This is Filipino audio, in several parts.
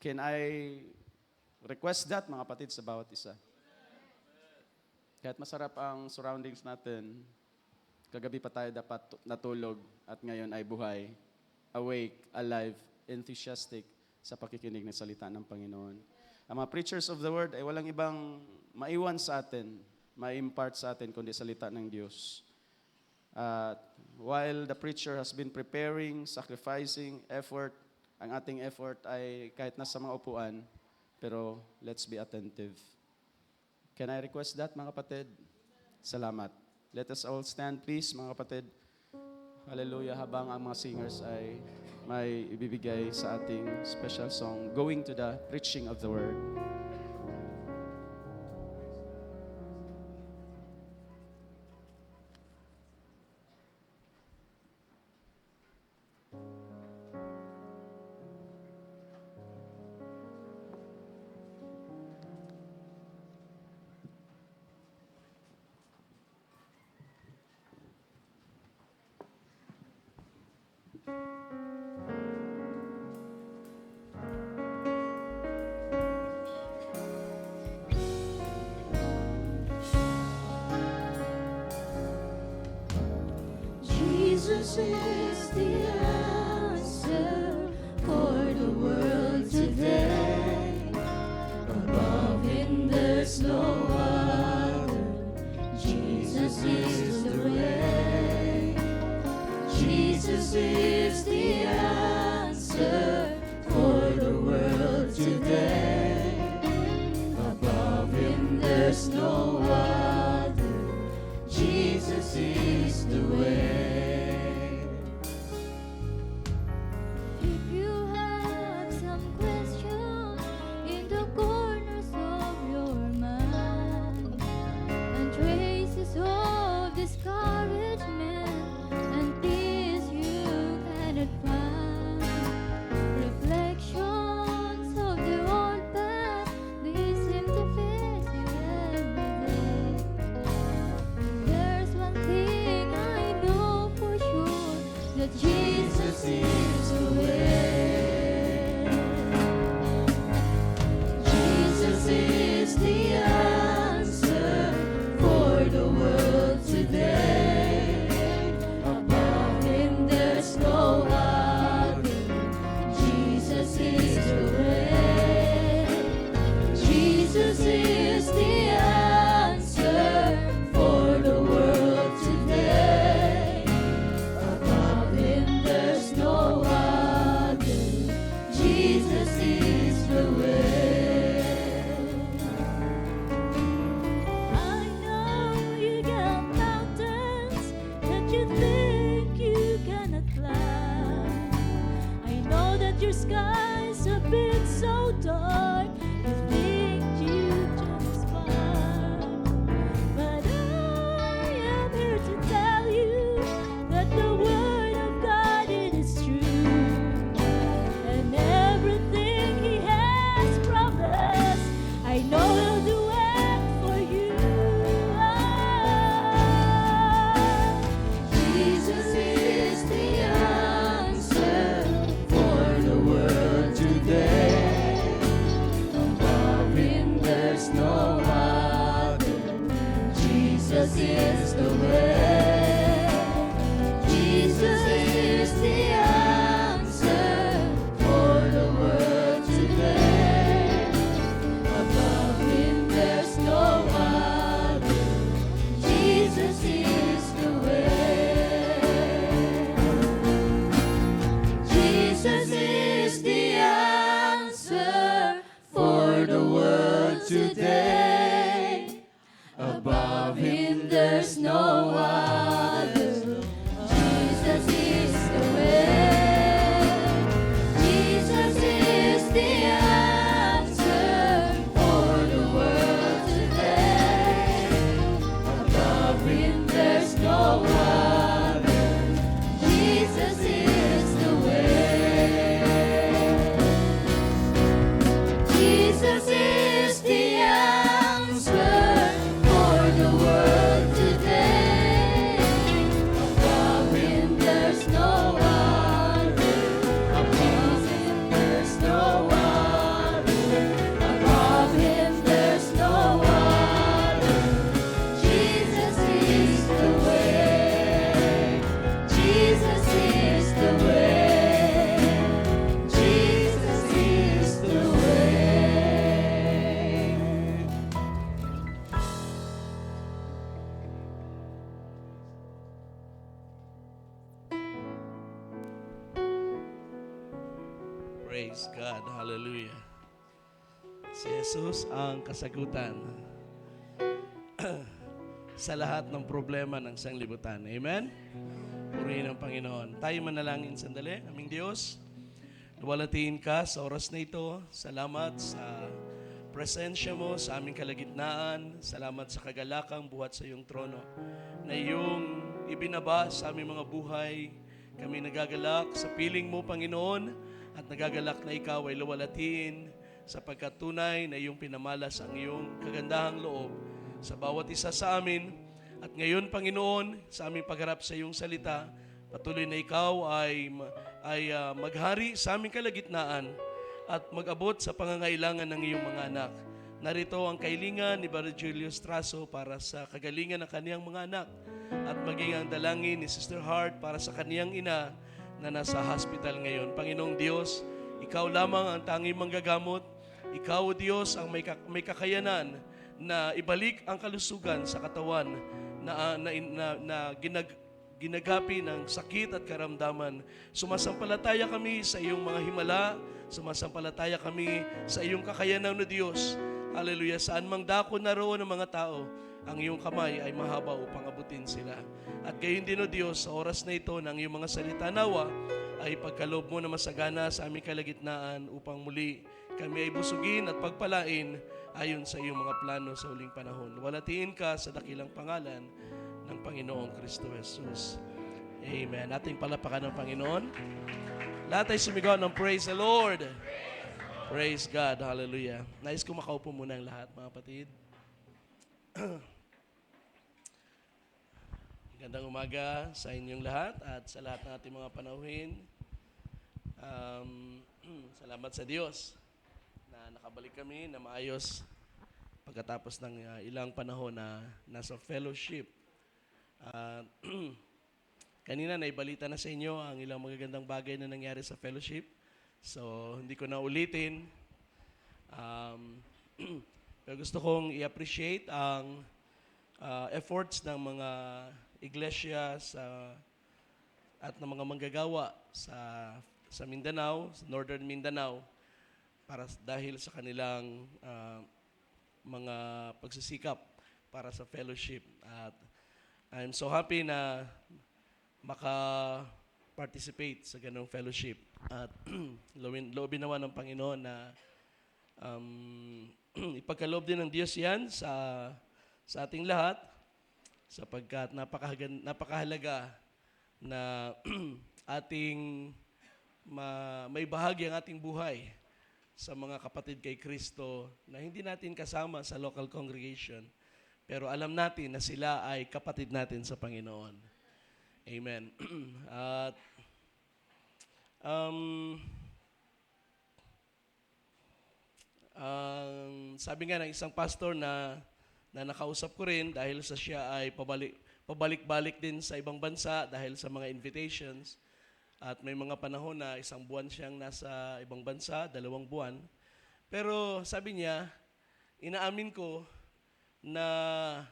Can I request that, mga kapatid, sa bawat isa? Kahit masarap ang surroundings natin, kagabi pa tayo dapat natulog at ngayon ay buhay, awake, alive, enthusiastic sa pakikinig ng salita ng Panginoon. Ang mga preachers of the word ay walang ibang maiwan sa atin, ma-impart sa atin, kundi salita ng Diyos. While the preacher has been preparing, sacrificing, effort, ang ating effort ay kahit nasa mga upuan, pero let's be attentive. Can I request that, mga kapatid? Salamat. Let us all stand, please, mga kapatid. Hallelujah, habang ang mga singers ay may ibibigay sa ating special song, Going to the Preaching of the Word. Jesus is the answer for the world today. Above him there's no other. Jesus is the way. Jesus is the answer for the world today. Above him there's no other. Jesus is the way. Jesus is the way. Jesus is the answer for the world today. Above him there's no other. Jesus is the way. Jesus is the answer for the world today. Above him there's no other. Jesus is the way. I know you got mountains that you think you cannot climb. I know that your sky's a bit so dark you think you just fine. But I am here to tell you that the word of God, it is true, and everything he has promised, I know he'll do it for you. Jesus is the answer for the world today. Above him there's no other. Jesus is the way. Jesus is the answer for the world today. Above him there's no other. Jesus is the way. Jesus is the answer for the world today. Above him there's no other. Jesus is the way. Jesus is the answer for the world today. Above him there's no other. Jesus is the way. Jesus is the answer. Praise God. Hallelujah. Si Jesus ang kasagutan sa lahat ng problema ng sanglibutan. Amen? Purihin ang Panginoon. Tayo manalangin sandali. Aming Diyos, luwalhatiin ka sa oras na ito. Salamat sa presensya mo sa aming kalagitnaan. Salamat sa kagalakang buhat sa iyong trono na iyong ibinaba sa aming mga buhay. Kami nagagalak sa piling mo, Panginoon, at nagagalak na ikaw ay luwalhatiin sapagkat tunay na iyong pinamalas ang iyong kagandahang loob sa bawat isa sa amin. At ngayon, Panginoon, sa aming pagharap sa iyong salita, patuloy na ikaw ay maghari sa aming kalagitnaan at mag-abot sa pangangailangan ng iyong mga anak. Narito ang kahilingan ni Brother Julius Traso para sa kagalingan ng kaniyang mga anak at maging ang dalangin ni Sister Hart para sa kaniyang ina na nasa hospital ngayon. Panginoong Diyos, ikaw lamang ang tanging manggagamot. Ikaw, Diyos, ang may kakayanan na ibalik ang kalusugan sa katawan na ginagapi ng sakit at karamdaman. Sumasampalataya kami sa iyong mga himala. Sumasampalataya kami sa iyong kakayanan na Diyos. Hallelujah. Saan mang dako naroon ng mga tao, ang iyong kamay ay mahaba upang abutin sila. At gayon din, O Diyos, sa oras na ito ng iyong mga salita nawa, ay pagkaloob mo na masagana sa aming kalagitnaan upang muli kami ay busugin at pagpalain ayon sa iyong mga plano sa huling panahon. Luwalhatiin ka sa dakilang pangalan ng Panginoong Kristo Jesus. Amen. Ating palapakan ng Panginoon. Lahat ay sumigaw ng praise the Lord. Praise God. Hallelujah. Nais ko makaupo muna ang lahat, mga kapatid. Gandang umaga sa inyong lahat at sa lahat ng ating mga panauhin. Salamat sa Diyos na nakabalik kami na maayos pagkatapos ng ilang panahon na nasa fellowship. Kanina naibalita na sa inyo ang ilang magagandang bagay na nangyari sa fellowship. So, hindi ko na ulitin. Pero gusto kong i-appreciate ang efforts ng mga iglesia at ng mga manggagawa sa Mindanao, sa Northern Mindanao, dahil sa kanilang mga pagsisikap para sa fellowship. At I'm so happy na maka-participate sa ganong fellowship. At loobin naman ng Panginoon na ipagkaloob din ng Diyos yan sa ating lahat, sapagkat napakahalaga na ating may bahagi ang ating buhay sa mga kapatid kay Kristo na hindi natin kasama sa local congregation, pero alam natin na sila ay kapatid natin sa Panginoon. Amen. At sabi nga ng isang pastor na nakausap ko rin dahil sa siya ay pabalik-balik din sa ibang bansa dahil sa mga invitations. At may mga panahon na 1 buwan siyang nasa ibang bansa, 2 buwan. Pero sabi niya, inaamin ko na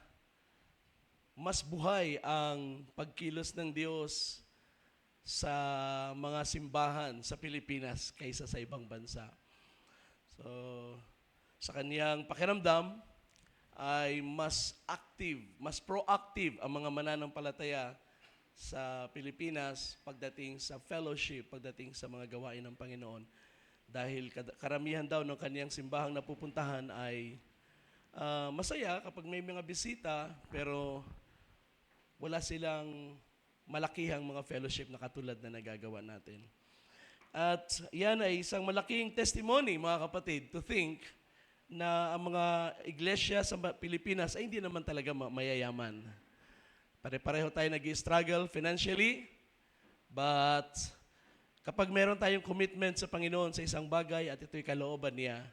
mas buhay ang pagkilos ng Diyos sa mga simbahan sa Pilipinas kaysa sa ibang bansa. So, sa kaniyang pakiramdam, ay mas active, mas proactive ang mga mananampalataya sa Pilipinas pagdating sa fellowship, pagdating sa mga gawain ng Panginoon. Dahil karamihan daw ng kaniyang simbahang napupuntahan ay masaya kapag may mga bisita, pero wala silang malakihang mga fellowship na katulad na nagagawa natin. At yan ay isang malaking testimony, mga kapatid, to think na ang mga iglesia sa Pilipinas ay hindi naman talaga mayayaman. Pare-pareho tayo nag-struggle financially, but kapag meron tayong commitment sa Panginoon sa isang bagay at ito'y kalooban niya,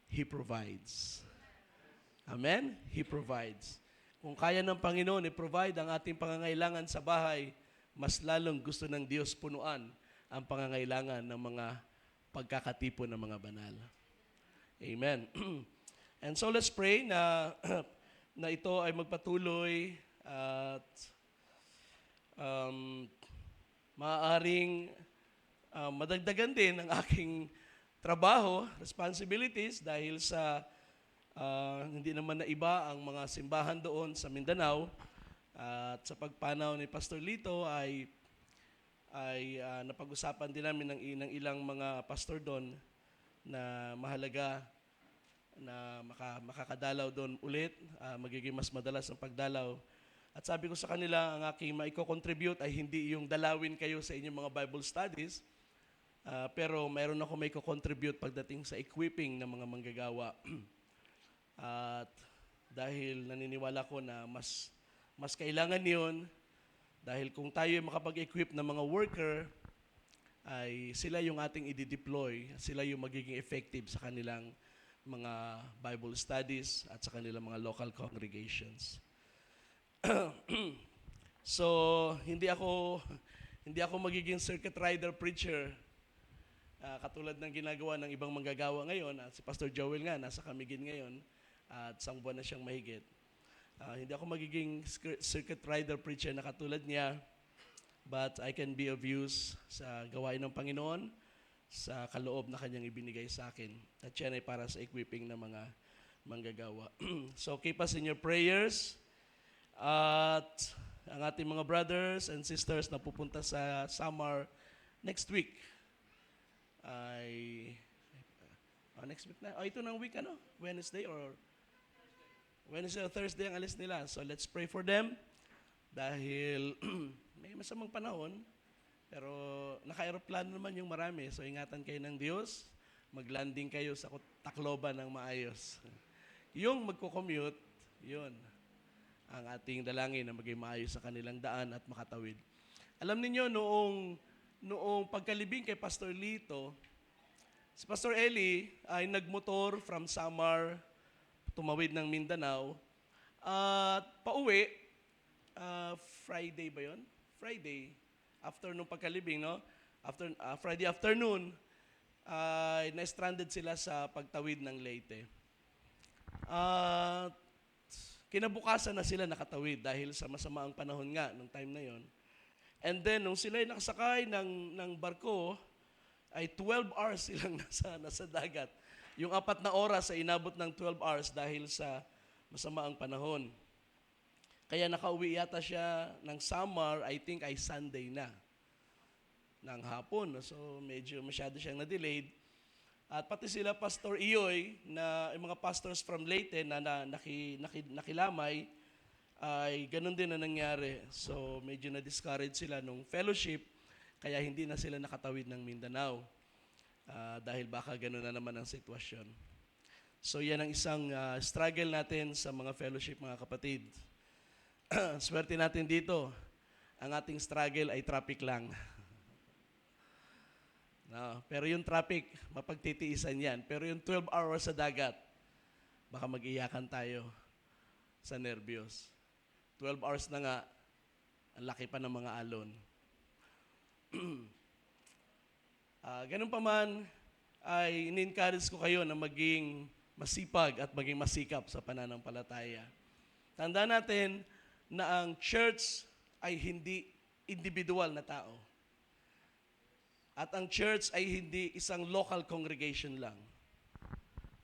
He provides. Amen? He provides. Kung kaya ng Panginoon i-provide ang ating pangangailangan sa bahay, mas lalong gusto ng Diyos punuan ang pangangailangan ng mga pagkakatipon ng mga banal. Amen. And so let's pray na ito ay magpatuloy at maaaring madagdagan din ang aking trabaho, responsibilities dahil sa hindi naman na iba ang mga simbahan doon sa Mindanao. At sa pagpanaw ni Pastor Lito ay napag-usapan din namin ng ilang mga pastor doon na mahalaga na makakadalaw doon ulit, magiging mas madalas ang pagdalaw. At sabi ko sa kanila, ang aking maiko-contribute ay hindi yung dalawin kayo sa inyong mga Bible studies, pero mayroon ako maiko-contribute pagdating sa equipping ng mga manggagawa. At dahil naniniwala ko na mas kailangan yun, dahil kung tayo ay makapag-equip ng mga worker, ay sila yung ating i-deploy, sila yung magiging effective sa kanilang mga Bible studies at sa kanilang mga local congregations. So, hindi ako magiging circuit rider preacher katulad ng ginagawa ng ibang manggagawa ngayon. Si Pastor Joel nga, nasa Camiguin ngayon at isang buwan na siyang mahigit. Hindi ako magiging circuit rider preacher na katulad niya, but I can be of use sa gawain ng Panginoon, sa kaloob na kanyang ibinigay sa akin. At yan ay para sa equipping ng mga manggagawa. So keep us in your prayers. At ang ating mga brothers and sisters na pupunta sa Samar next week ay next week na. Ito ng week Wednesday or Thursday ang alis nila. So let's pray for them dahil may masamang panahon. Pero naka-aeroplano naman yung marami. So ingatan kayo ng Diyos. Mag-landing kayo sa Tacloban ng maayos. Yung magko-commute, yun ang ating dalangin na maging maayos sa kanilang daan at makatawid. Alam niyo noong pagkalibing kay Pastor Lito, si Pastor Eli ay nagmotor from Samar, tumawid ng Mindanao, at pauwi, Friday ba yun? Friday. After nung pagkalibing, Friday afternoon, na-stranded sila sa pagtawid ng Leyte. Kinabukasan na sila nakatawid dahil sa masama ang panahon nga nung time na yon. And then, nung sila ay nakasakay ng barko, ay 12 hours silang nasa dagat. Yung 4 na oras ay inabot ng 12 hours dahil sa masama ang panahon. Kaya nakauwi yata siya ng Samar, I think ay Sunday na, ng hapon. So medyo masyado siyang na-delayed. At pati sila Pastor Iyoy, na yung mga pastors from Leyte na nakilamay, ay ganun din na nangyari. So medyo na-discourage sila nung fellowship, kaya hindi na sila nakatawid ng Mindanao. Dahil baka ganun na naman ang sitwasyon. So yan ang isang struggle natin sa mga fellowship, mga kapatid. Swerte natin dito, ang ating struggle ay traffic lang. No, pero yung traffic, mapagtitiisan yan. Pero yung 12 hours sa dagat, baka mag-iyakan tayo sa nervyos. 12 hours na nga, ang laki pa ng mga alon. Ganun pa man, ay in-encourage ko kayo na maging masipag at maging masikap sa pananampalataya. Tandaan natin na ang church ay hindi individual na tao. At ang church ay hindi isang local congregation lang.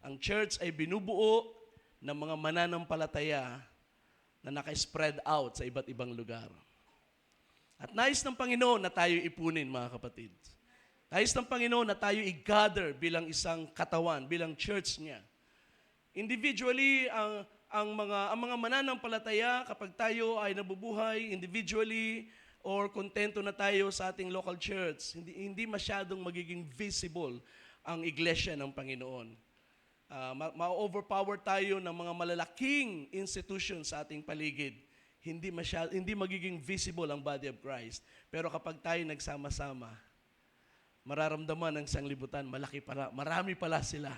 Ang church ay binubuo ng mga mananampalataya na naka-spread out sa iba't ibang lugar. At nais ng Panginoon na tayo ipunin, mga kapatid. Nais ng Panginoon na tayo i-gather bilang isang katawan, bilang church niya. Individually, ang mga mananampalataya, kapag tayo ay nabubuhay individually or kontento na tayo sa ating local church, hindi masyadong magiging visible ang iglesia ng Panginoon. Ma-overpower tayo ng mga malalaking institutions sa ating paligid. Hindi magiging visible ang body of Christ. Pero kapag tayo nagsama-sama, mararamdaman ng sanglibutan, marami pala sila.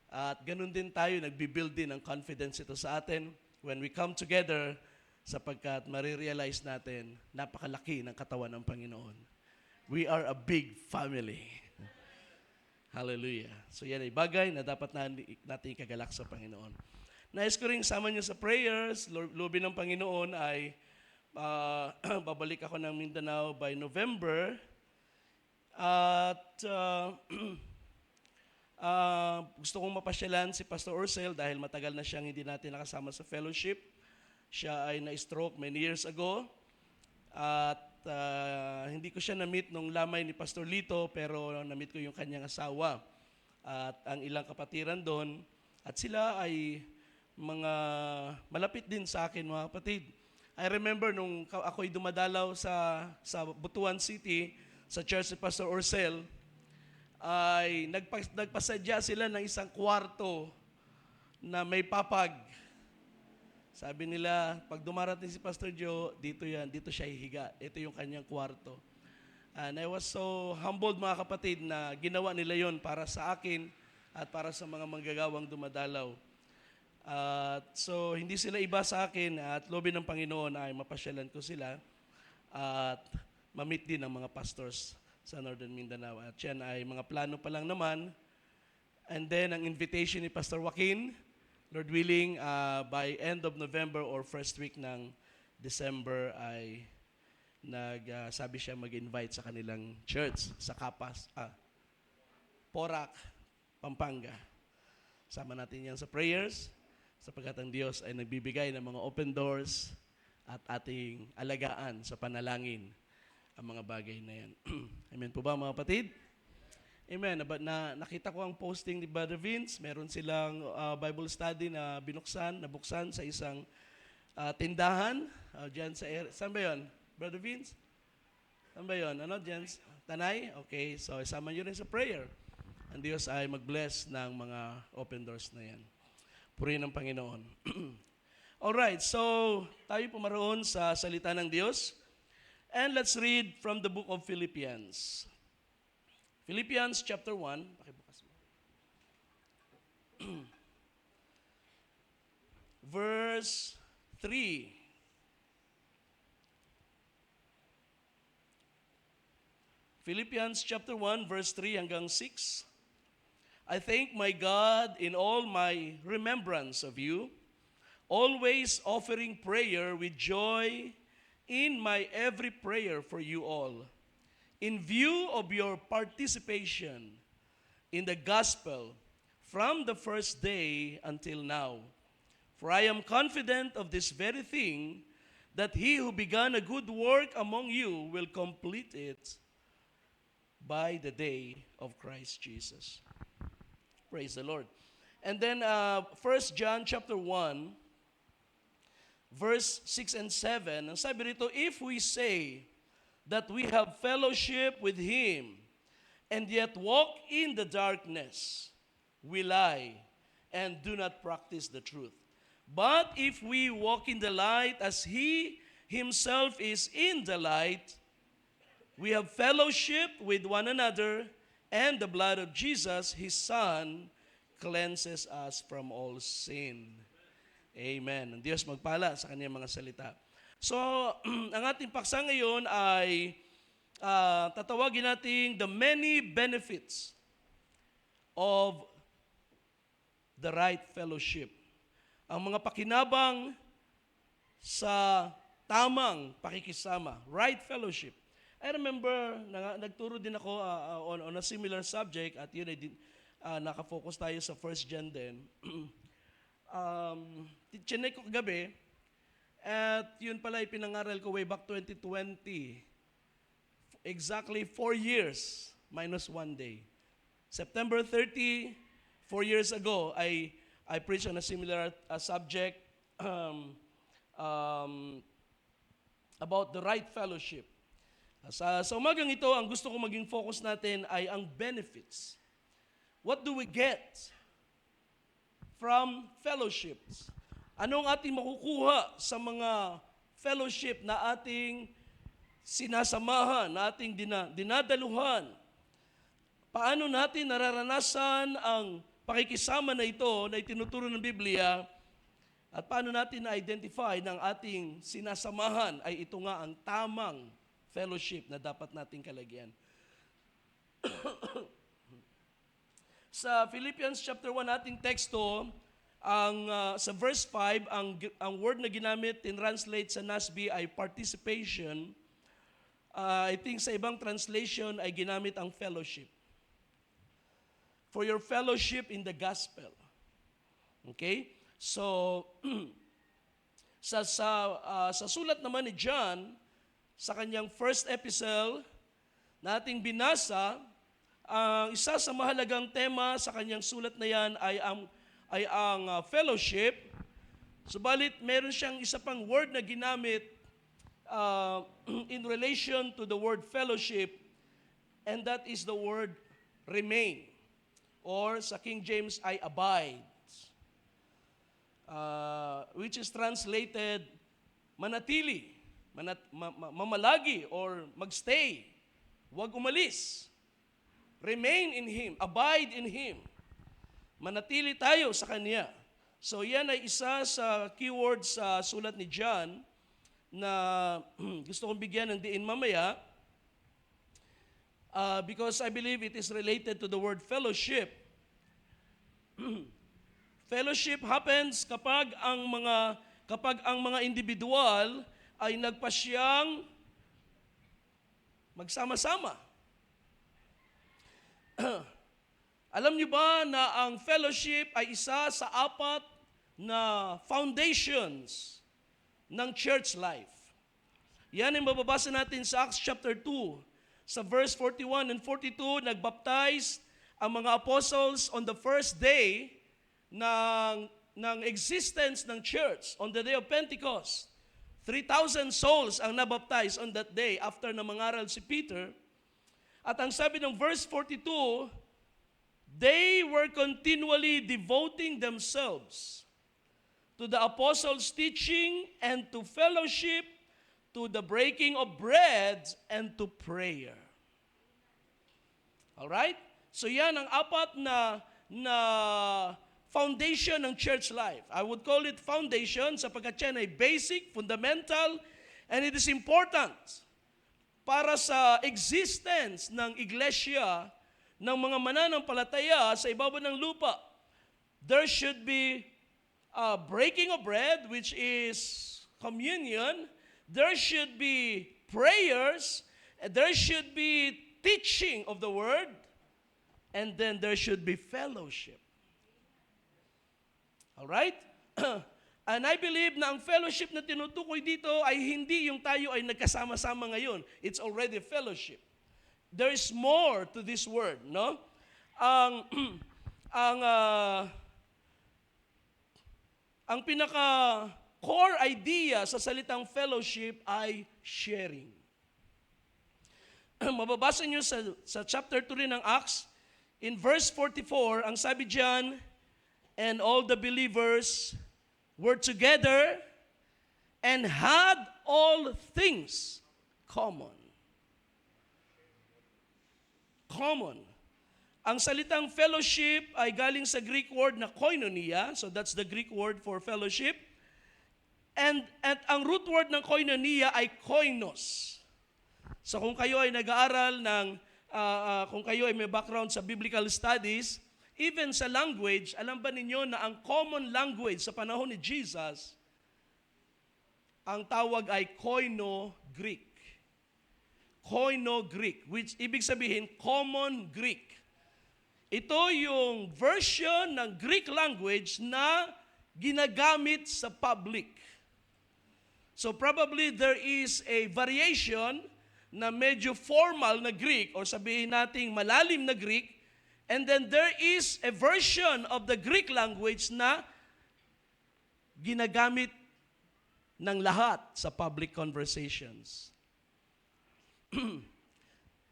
At ganun din tayo, nagbibuild din ng confidence ito sa atin when we come together, sapagkat marirealize natin, napakalaki ng katawan ng Panginoon. We are a big family. Hallelujah. So yan ay bagay na dapat natin ikagalak sa Panginoon. Nais ko rin sama niyo sa prayers. Lobin ng Panginoon ay babalik ako ng Mindanao by November. At gusto kong mapasyalan si Pastor Ursel dahil matagal na siyang hindi natin nakasama sa fellowship. Siya ay na-stroke many years ago. At hindi ko siya na-meet nung lamay ni Pastor Lito, pero na-meet ko yung kanyang asawa at ang ilang kapatiran doon. At sila ay mga malapit din sa akin, mga kapatid. I remember nung ako'y dumadalaw sa Butuan City, sa church ni Pastor Ursel, ay nagpasadya sila ng isang kwarto na may papag. Sabi nila, pag dumarating si Pastor Joe, dito siya hihiga. Ito yung kanyang kwarto. And I was so humbled, mga kapatid, na ginawa nila yon para sa akin at para sa mga manggagawang dumadalaw. So, hindi sila iba sa akin at loobin ng Panginoon ay mapasyalan ko sila at ma-meet din ang mga pastors sa Northern Mindanao. At yan ay mga plano pa lang naman. And then, ang invitation ni Pastor Joaquin, Lord willing, by end of November or first week ng December ay sabi siya mag-invite sa kanilang church sa Porac, Pampanga. Sama natin yan sa prayers sapagkat ang Diyos ay nagbibigay ng mga open doors at ating alagaan sa panalangin ang mga bagay na yan. Amen po ba, mga kapatid? Amen. Nakita ko ang posting ni Brother Vince. Meron silang Bible study na nabuksan sa isang tindahan. Diyan saan ba yun? Brother Vince? Saan ba yun? Diyan? Tanay? Okay. So, isama nyo rin sa prayer. Ang Diyos ay mag-bless ng mga open doors na yan. Purihin ng Panginoon. Alright. So, tayo pumaroon sa salita ng Diyos. And let's read from the book of Philippians. Philippians chapter 1, pakibukas mo. Verse 3. Philippians chapter 1, verse 3 hanggang 6. I thank my God in all my remembrance of you, always offering prayer with joy in my every prayer for you all, in view of your participation in the gospel from the first day until now. For I am confident of this very thing, that he who began a good work among you will complete it by the day of Christ Jesus. Praise the Lord. And then 1 John chapter 1, verse 6 and 7, ang sabi rito, if we say that we have fellowship with him, and yet walk in the darkness, we lie, and do not practice the truth. But if we walk in the light as he himself is in the light, we have fellowship with one another, and the blood of Jesus, his Son, cleanses us from all sin. Amen. Ang Diyos magpala sa kanyang mga salita. So, ang ating paksa ngayon ay tatawagin natin the many benefits of the right fellowship. Ang mga pakinabang sa tamang pakikisama, right fellowship. I remember, nagturo din ako on a similar subject at yun ay nakafocus tayo sa 1 John din. Chinek ko kagabi at yun pala ay pinangaral ko way back 2020. Exactly 4 years minus 1 day. September 30, 4 years ago, I preached on a similar subject about the right fellowship. Sa umagang ito, ang gusto ko maging focus natin ay ang benefits. What do we get from fellowships? Anong ating makukuha sa mga fellowship na ating sinasamahan, na ating dinadaluhan? Paano natin nararanasan ang pakikisama na ito na itinuturo ng Biblia? At paano natin na-identify ng ating sinasamahan ay ito nga ang tamang fellowship na dapat nating kalagyan? Sa Philippians chapter 1 ating teksto, sa verse 5, ang word na ginamit in translate sa NASB ay participation. I think sa ibang translation ay ginamit ang fellowship. For your fellowship in the gospel. Okay? So, sa sulat naman ni John, sa kanyang first epistle, nating binasa, ang isa sa mahalagang tema sa kanyang sulat na yan ay ang fellowship. Subalit, meron siyang isa pang word na ginamit in relation to the word fellowship, and that is the word remain, or sa King James ay abide, which is translated manatili, mamalagi, or magstay, huwag umalis. Remain in Him, abide in Him. Manatili tayo sa Kanya. So yan ay isa sa keywords sa sulat ni John na gusto kong bigyan ng diin mamaya because I believe it is related to the word fellowship. Fellowship happens kapag ang mga individual ay nagpasyang magsama-sama. Alam niyo ba na ang fellowship ay isa sa 4 na foundations ng church life? Yan ang mababasa natin sa Acts chapter 2. Sa verse 41 and 42, nagbaptize ang mga apostles on the first day ng existence ng church, on the day of Pentecost. 3,000 souls ang nabaptize on that day after na mangaral si Peter. At ang sabi ng verse 42, they were continually devoting themselves to the apostles' teaching and to fellowship, to the breaking of bread, and to prayer. Alright? So yan ang 4 na foundation ng church life. I would call it foundation sapagkat yan ay basic, fundamental, and it is important para sa existence ng iglesia, ng mga mananampalataya sa ibabaw ng lupa. There should be breaking of bread, which is communion. There should be prayers. There should be teaching of the word. And then there should be fellowship. Alright? And I believe na ang fellowship na tinutukoy dito ay hindi yung tayo ay nagkasama-sama ngayon. It's already fellowship. There is more to this word, no? Ang pinaka core idea sa salitang fellowship ay sharing. Mababasa niyo sa chapter 3 ng Acts, in verse 44, ang sabi diyan, and all the believers were together and had all things common. Common. Ang salitang fellowship ay galing sa Greek word na koinonia, so that's the Greek word for fellowship. And ang root word ng koinonia ay koinos. So kung kayo ay nag-aaral kung kayo ay may background sa biblical studies, even sa language, alam ba ninyo na ang common language sa panahon ni Jesus, ang tawag ay Koino Greek. Koino Greek, which ibig sabihin common Greek. Ito yung version ng Greek language na ginagamit sa public. So probably there is a variation na medyo formal na Greek, or sabihin nating malalim na Greek, and then there is a version of the Greek language na ginagamit ng lahat sa public conversations.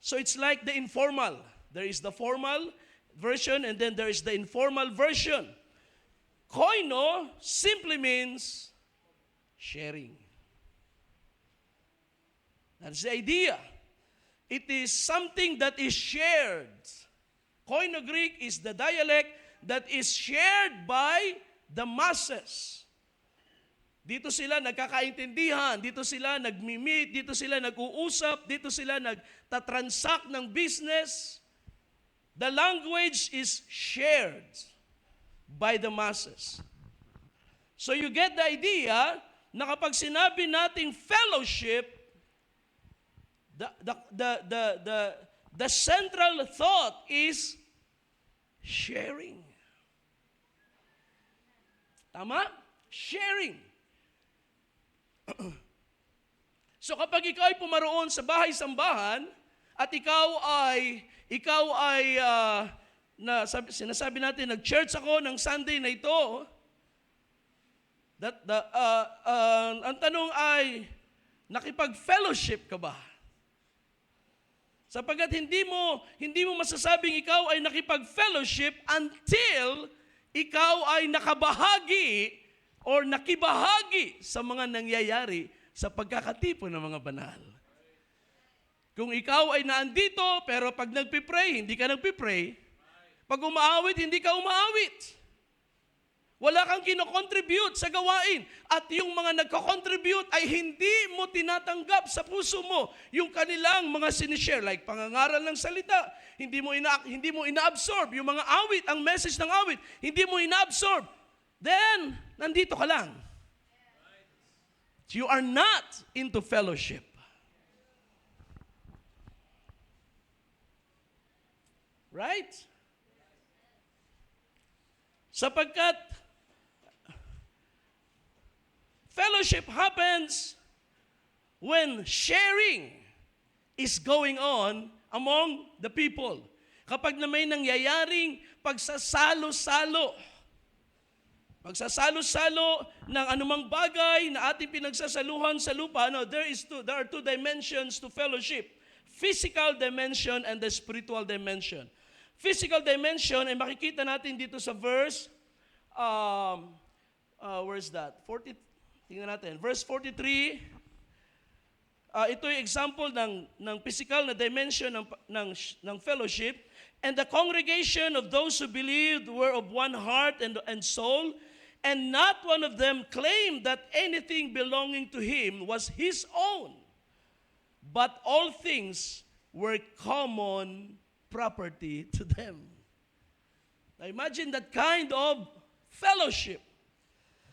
So it's like the informal. There is the formal version and then there is the informal version. Koino simply means sharing. That's the idea. It is something that is shared. Koino Greek is the dialect that is shared by the masses. Dito sila nagkakaintindihan, dito sila nagmi-meet, dito sila nag-uusap, dito sila nagtatransact ng business. The language is shared by the masses. So you get the idea na kapag sinabi nating fellowship, the central thought is sharing. Tama? Sharing. So kapag ikaw ay pumaroon sa bahay-sambahan at sinasabi natin, nag-church ako ng Sunday na ito, ang tanong ay, nakipag-fellowship ka ba? Sapagkat hindi mo masasabing ikaw ay nakipag-fellowship until ikaw ay nakabahagi or nakibahagi sa mga nangyayari sa pagkakatipon ng mga banal. Kung ikaw ay naandito, pero pag nagpipray, hindi ka nagpipray. Pag umaawit, hindi ka umaawit. Wala kang kinocontribute sa gawain. At yung mga nagko-contribute ay hindi mo tinatanggap sa puso mo yung kanilang mga sinishare, like pangangaral ng salita. Hindi mo ina-absorb yung mga awit, ang message ng awit. Hindi mo ina-absorb. Then, nandito ka lang. You are not into fellowship. Right? Sapagkat fellowship happens when sharing is going on among the people. Kapag na may nangyayaring pagsasalo-salo ng anumang bagay na ating pinagsasaluhan sa lupa, there are two dimensions to fellowship. Physical dimension and the spiritual dimension. Physical dimension ay makikita natin dito sa verse, where is that? Tingnan natin. Verse 43, ito yung example ng physical na dimension ng fellowship. And the congregation of those who believed were of one heart and soul, and not one of them claimed that anything belonging to him was his own, but all things were common property to them. Now imagine that kind of fellowship.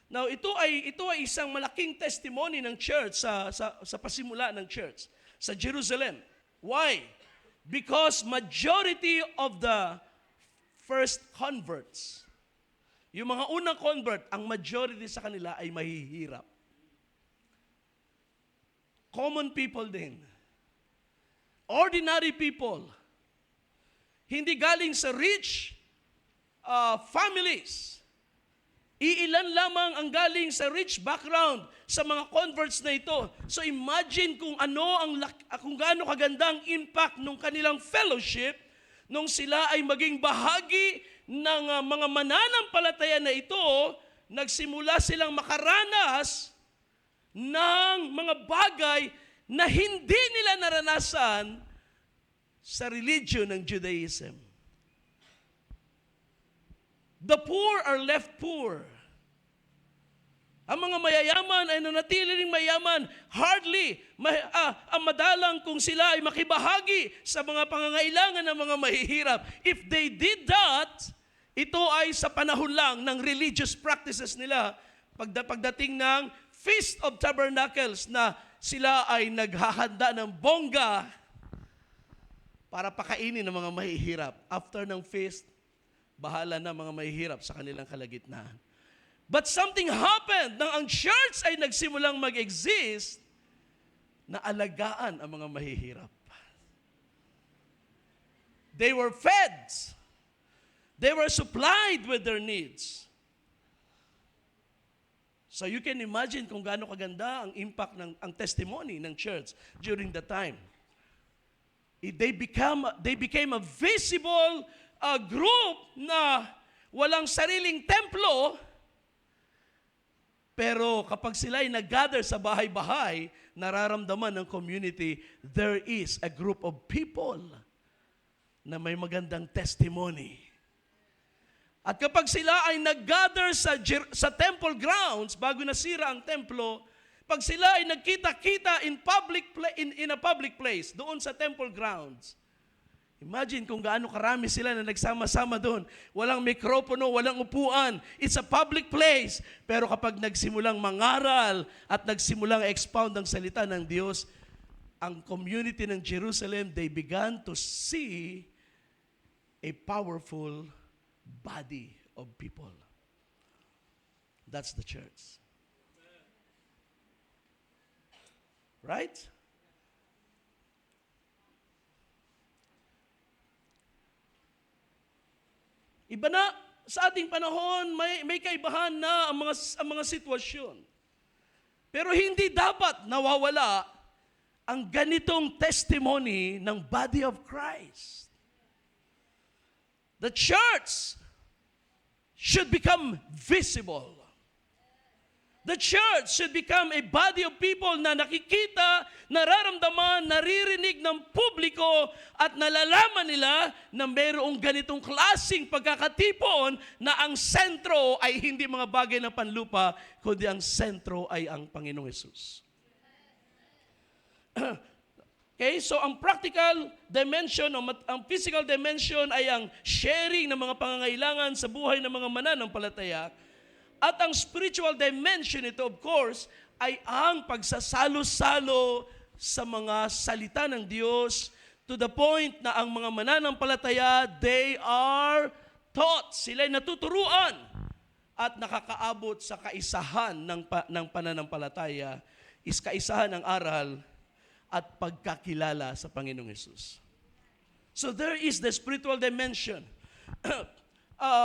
Now ito ay isang malaking testimony ng church sa pasimula ng church sa Jerusalem. Why? Because majority of the first converts, yung mga unang convert, ang majority sa kanila ay mahihirap. Common people din. Ordinary people. Hindi galing sa rich families. Iilan lamang ang galing sa rich background sa mga converts na ito. So imagine kung gaano kaganda ang impact ng kanilang fellowship nung sila ay maging bahagi ng mga mananampalataya na ito, nagsimula silang makaranas ng mga bagay na hindi nila naranasan sa religion ng Judaism. The poor are left poor. Ang mga mayayaman ay nanatili ring mayaman. Hardly ang madalang kung sila ay makibahagi sa mga pangangailangan ng mga mahihirap. If they did that, ito ay sa panahon lang ng religious practices nila. Pagdating ng Feast of Tabernacles na sila ay naghahanda ng bongga para pakainin ng mga mahihirap. After ng feast, bahala na mga mahihirap sa kanilang kalagitnaan. But something happened nang ang church ay nagsimulang mag-exist na alagaan ang mga mahihirap. They were fed. They were supplied with their needs. So you can imagine kung gaano kaganda ang impact ang testimony ng church during the time. They became a visible group na walang sariling templo, pero kapag sila ay nag-gather sa bahay-bahay, nararamdaman ng community, there is a group of people na may magandang testimony. At kapag sila ay nag-gather sa temple grounds, bago nasira ang templo, pag sila ay nagkita-kita in a public place, doon sa temple grounds, imagine kung gaano karami sila na nagsama-sama doon. Walang mikropono, walang upuan. It's a public place. Pero kapag nagsimulang mangaral at nagsimulang expound ang salita ng Diyos, ang community ng Jerusalem, they began to see a powerful body of people. That's the church. Right? Iba na sa ating panahon, may kaibahan na ang mga sitwasyon. Pero hindi dapat nawawala ang ganitong testimony ng body of Christ. The church should become visible. The church should become a body of people na nakikita, nararamdaman, naririnig ng publiko at nalalaman nila na mayroong ganitong klaseng pagkakatipon na ang sentro ay hindi mga bagay na panlupa, kundi ang sentro ay ang Panginoong Hesus. Okay, so ang practical dimension, ang physical dimension ay ang sharing ng mga pangangailangan sa buhay ng mga mananampalataya. At ang spiritual dimension ito, of course, ay ang pagsasalo-salo sa mga salita ng Diyos to the point na ang mga mananampalataya, they are taught. Sila'y natuturuan at nakakaabot sa kaisahan ng pananampalataya, is kaisahan ng aral at pagkakilala sa Panginoong Hesus. So there is the spiritual dimension.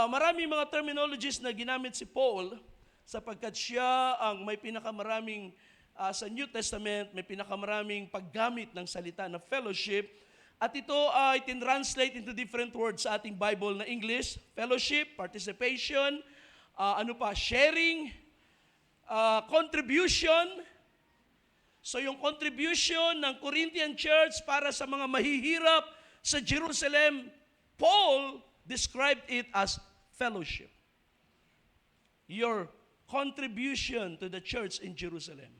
Maraming mga terminologies na ginamit si Paul sapagkat siya ang may pinakamaraming sa New Testament, may pinakamaraming paggamit ng salita na fellowship. At ito ay tinranslate into different words sa ating Bible na English. Fellowship, participation, sharing, contribution. So yung contribution ng Corinthian church para sa mga mahihirap sa Jerusalem, Paul described it as fellowship. Your contribution to the church in Jerusalem.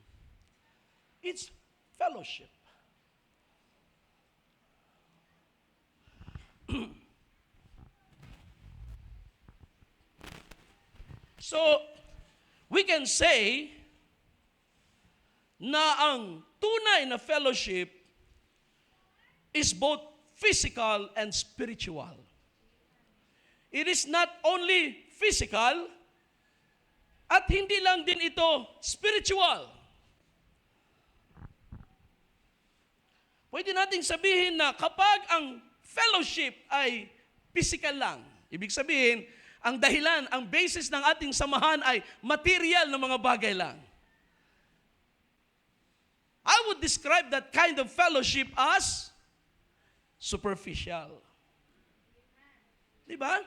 It's fellowship. So, we can say na ang tunay na fellowship is both physical and spiritual. It is not only physical, at hindi lang din ito spiritual. Pwede nating sabihin na kapag ang fellowship ay physical lang, ibig sabihin, ang dahilan, ang basis ng ating samahan ay material na mga bagay lang. I would describe that kind of fellowship as superficial. Diba?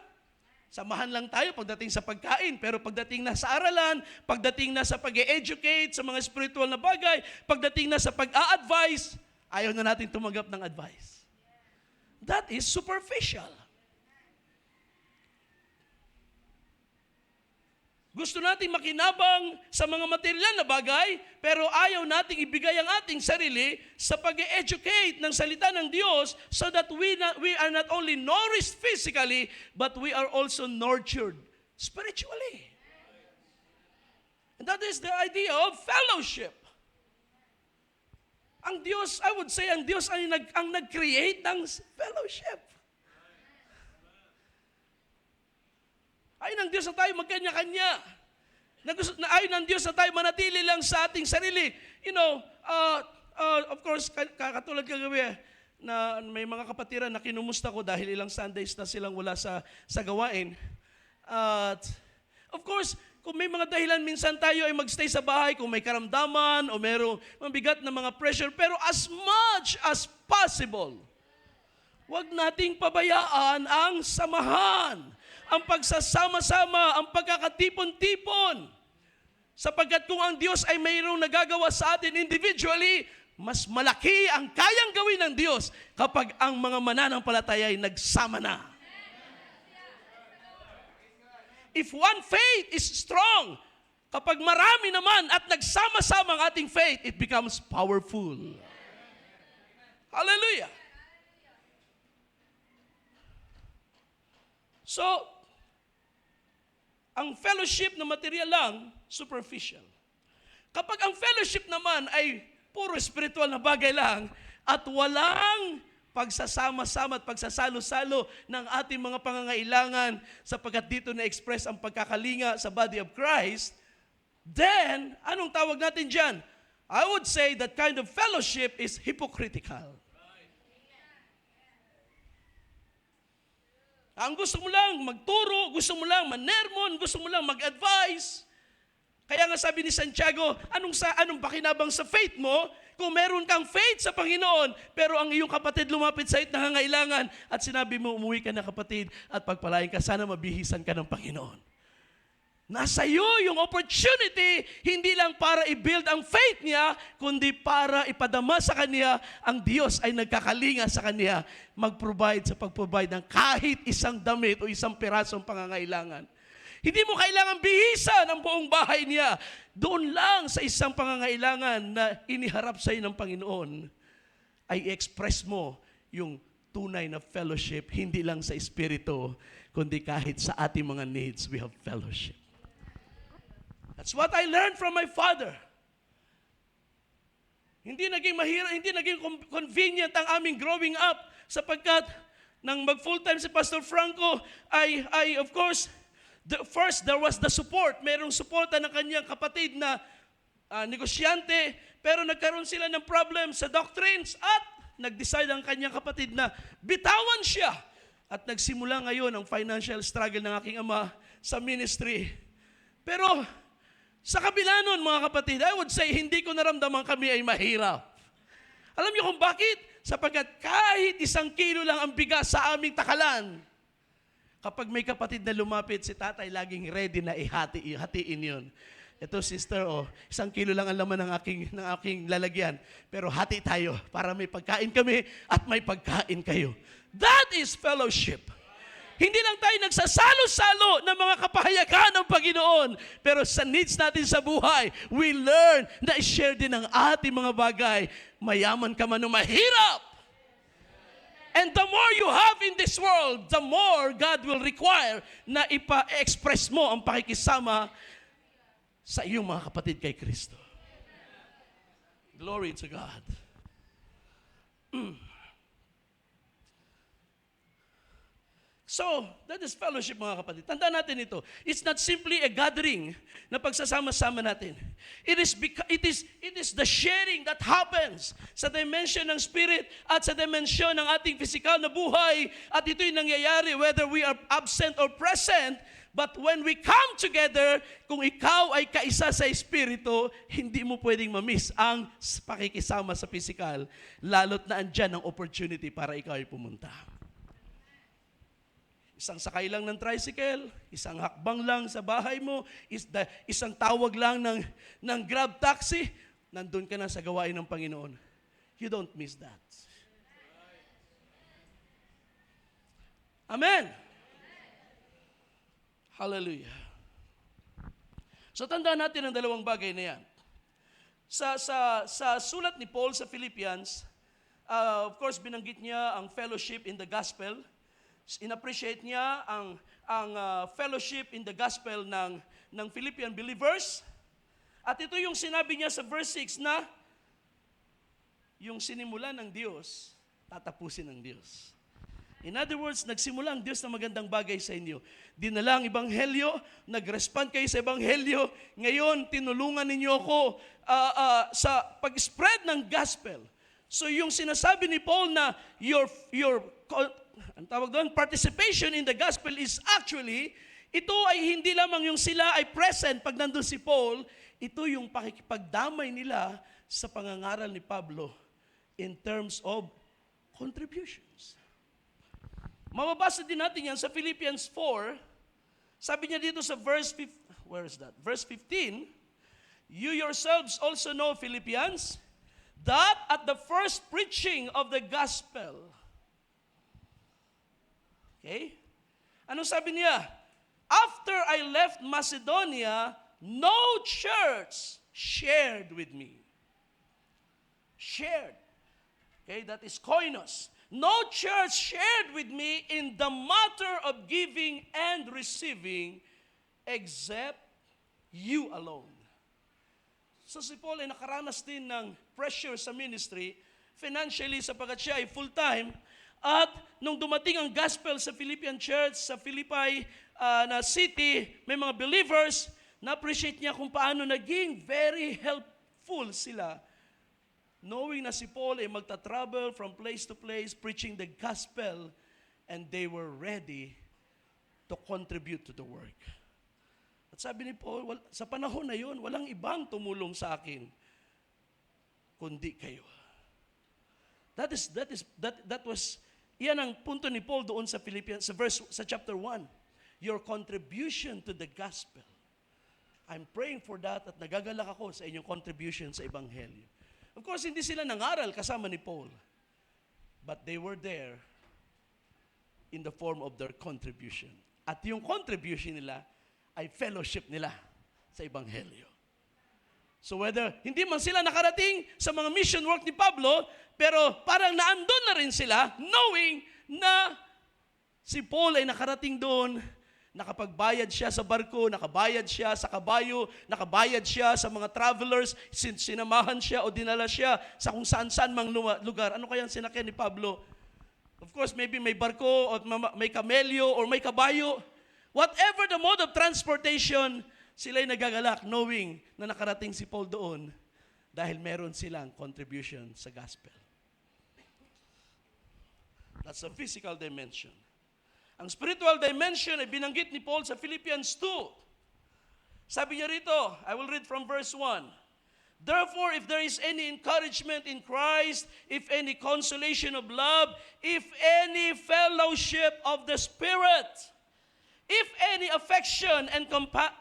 Samahan lang tayo pagdating sa pagkain, pero pagdating na sa aralan, pagdating na sa pag-e-educate sa mga spiritual na bagay, pagdating na sa pag-a-advise, ayaw na natin tumanggap ng advice. That is superficial. Gusto nating makinabang sa mga material na bagay, pero ayaw nating ibigay ang ating sarili sa pag-educate ng salita ng Diyos so that we are not only nourished physically, but we are also nurtured spiritually. And that is the idea of fellowship. Ang Diyos, I would say, ang Diyos ay ang nag-create ng fellowship. Ayaw ng Diyos na tayo magkanya-kanya. Ayaw ng Diyos na tayo manatili lang sa ating sarili. You know, of course, katulad kagabi, na may mga kapatiran na kinumusta ko dahil ilang Sundays na silang wala sa gawain. At of course, kung may mga dahilan, minsan tayo ay magstay sa bahay, kung may karamdaman o mayroong mabigat na mga pressure. Pero as much as possible, huwag nating pabayaan ang samahan, ang pagsasama-sama, ang pagkakatipon-tipon. Sapagkat kung ang Diyos ay mayroong nagagawa sa atin individually, mas malaki ang kayang gawin ng Diyos kapag ang mga mananampalataya ay nagsama na. If one faith is strong, kapag marami naman at nagsama-sama ang ating faith, it becomes powerful. Hallelujah! So, ang fellowship na material lang, superficial. Kapag ang fellowship naman ay puro spiritual na bagay lang, at walang pagsasama-sama at pagsasalo-salo ng ating mga pangangailangan sapagkat dito na-express ang pagkakalinga sa body of Christ, then, anong tawag natin dyan? I would say that kind of fellowship is hypocritical. Ang gusto mo lang magturo, gusto mo lang manermon, gusto mo lang mag-advise. Kaya nga sabi ni Santiago, anong pakinabang sa faith mo kung meron kang faith sa Panginoon, pero ang iyong kapatid lumapit sa iyo nangangailangan at sinabi mo, umuwi ka na kapatid at pagpalain ka, sana mabihisan ka ng Panginoon. Nasa iyo yung opportunity, hindi lang para i-build ang faith niya, kundi para ipadama sa kanya, ang Diyos ay nagkakalinga sa kanya, mag-provide sa pag-provide ng kahit isang damit o isang pirasong pangangailangan. Hindi mo kailangan bihisan ang buong bahay niya. Doon lang sa isang pangangailangan na iniharap sa iyo ng Panginoon, ay express mo yung tunay na fellowship, hindi lang sa espiritu, kundi kahit sa ating mga needs, we have fellowship. That's what I learned from my father. Hindi naging mahirap, hindi naging convenient ang aming growing up sapagkat nang mag-full-time si Pastor Franco, I of course, first there was the support. Merong suporta ng kanyang kapatid na negosyante, pero nagkaroon sila ng problem sa doctrines at nag-decide ang kanyang kapatid na bitawan siya. At nagsimula ngayon ang financial struggle ng aking ama sa ministry. Pero sa kabila nun, mga kapatid, I would say, hindi ko naramdaman kami ay mahirap. Alam niyo kung bakit? Sapagkat kahit 1 kilo lang ang bigas sa aming takalan, kapag may kapatid na lumapit, si tatay laging ready na hatiin yun. Ito, sister, 1 kilo lang ang laman ng aking lalagyan. Pero hati tayo para may pagkain kami at may pagkain kayo. That is fellowship. Hindi lang tayo nagsasalo-salo ng mga kapahayagan ng Panginoon, pero sa needs natin sa buhay, we learn na i-share din ang ating mga bagay. Mayaman ka man o mahirap. And the more you have in this world, the more God will require na ipa-express mo ang pakikisama sa iyong mga kapatid kay Kristo. Glory to God. So, that is fellowship, mga kapatid. Tandaan natin ito. It's not simply a gathering na pagsasama-sama natin. It is the sharing that happens sa dimension ng spirit at sa dimension ng ating physical na buhay. At ito'y nangyayari whether we are absent or present. But when we come together, kung ikaw ay kaisa sa espiritu, hindi mo pwedeng mamiss ang pakikisama sa physical, lalo't na andyan ang opportunity para ikaw ay pumunta. Isang sakay lang ng tricycle, isang hakbang lang sa bahay mo, isang tawag lang ng Grab taxi, nandun ka na sa gawain ng Panginoon. You don't miss that. Amen. Hallelujah. So tandaan natin ang dalawang bagay na yan. Sa sulat ni Paul sa Philippians, of course binanggit niya ang fellowship in the gospel. In-appreciate niya ang fellowship in the gospel ng Philippian believers. At ito yung sinabi niya sa verse 6 na yung sinimula ng Diyos, tatapusin ng Diyos. In other words, nagsimula ang Diyos na magandang bagay sa inyo. Dinala ang ebanghelyo, nag-respond kayo sa ebanghelyo, ngayon tinulungan ninyo ako sa pag-spread ng gospel. So yung sinasabi ni Paul na your ang tawag doon, participation in the gospel is actually, ito ay hindi lamang yung sila ay present pag nandun si Paul, ito yung pakikipagdamay nila sa pangangaral ni Pablo in terms of contributions. Mababasa din natin yan sa Philippians 4, sabi niya dito sa verse 15, you yourselves also know, Philippians, that at the first preaching of the gospel, okay? Anong sabi niya? After I left Macedonia, no church shared with me. Shared. Okay, that is koinos. No church shared with me in the matter of giving and receiving except you alone. So si Paul ay nakaranas din ng pressure sa ministry. financially sapagkat siya ay full-time. At nung dumating ang gospel sa Philippian church, sa Philippi na city, may mga believers, na-appreciate niya kung paano naging very helpful sila. Knowing na si Paul ay magta-travel from place to place, preaching the gospel, and they were ready to contribute to the work. At sabi ni Paul, sa panahon na yun, walang ibang tumulong sa akin, kundi kayo. Yan ang punto ni Paul doon sa Philippians, sa chapter 1. Your contribution to the gospel. I'm praying for that at nagagalak ako sa inyong contribution sa Ebanghelyo. Of course, hindi sila nangaral kasama ni Paul. But they were there in the form of their contribution. At yung contribution nila ay fellowship nila sa Ebanghelyo. So whether hindi man sila nakarating sa mga mission work ni Pablo, pero parang naandun na rin sila knowing na si Paul ay nakarating doon, nakapagbayad siya sa barko, nakabayad siya sa kabayo, nakabayad siya sa mga travelers, sinamahan siya o dinala siya sa kung saan-saan mang lugar. Ano kaya ang sinakyan ni Pablo? Of course, maybe may barko o may kamelyo or may kabayo. Whatever the mode of transportation, sila'y nagagalak knowing na nakarating si Paul doon dahil meron silang contribution sa gospel. That's a physical dimension. Ang spiritual dimension ay binanggit ni Paul sa Philippians 2. Sabi niya rito, I will read from verse 1. Therefore, if there is any encouragement in Christ, if any consolation of love, if any fellowship of the Spirit, if any affection and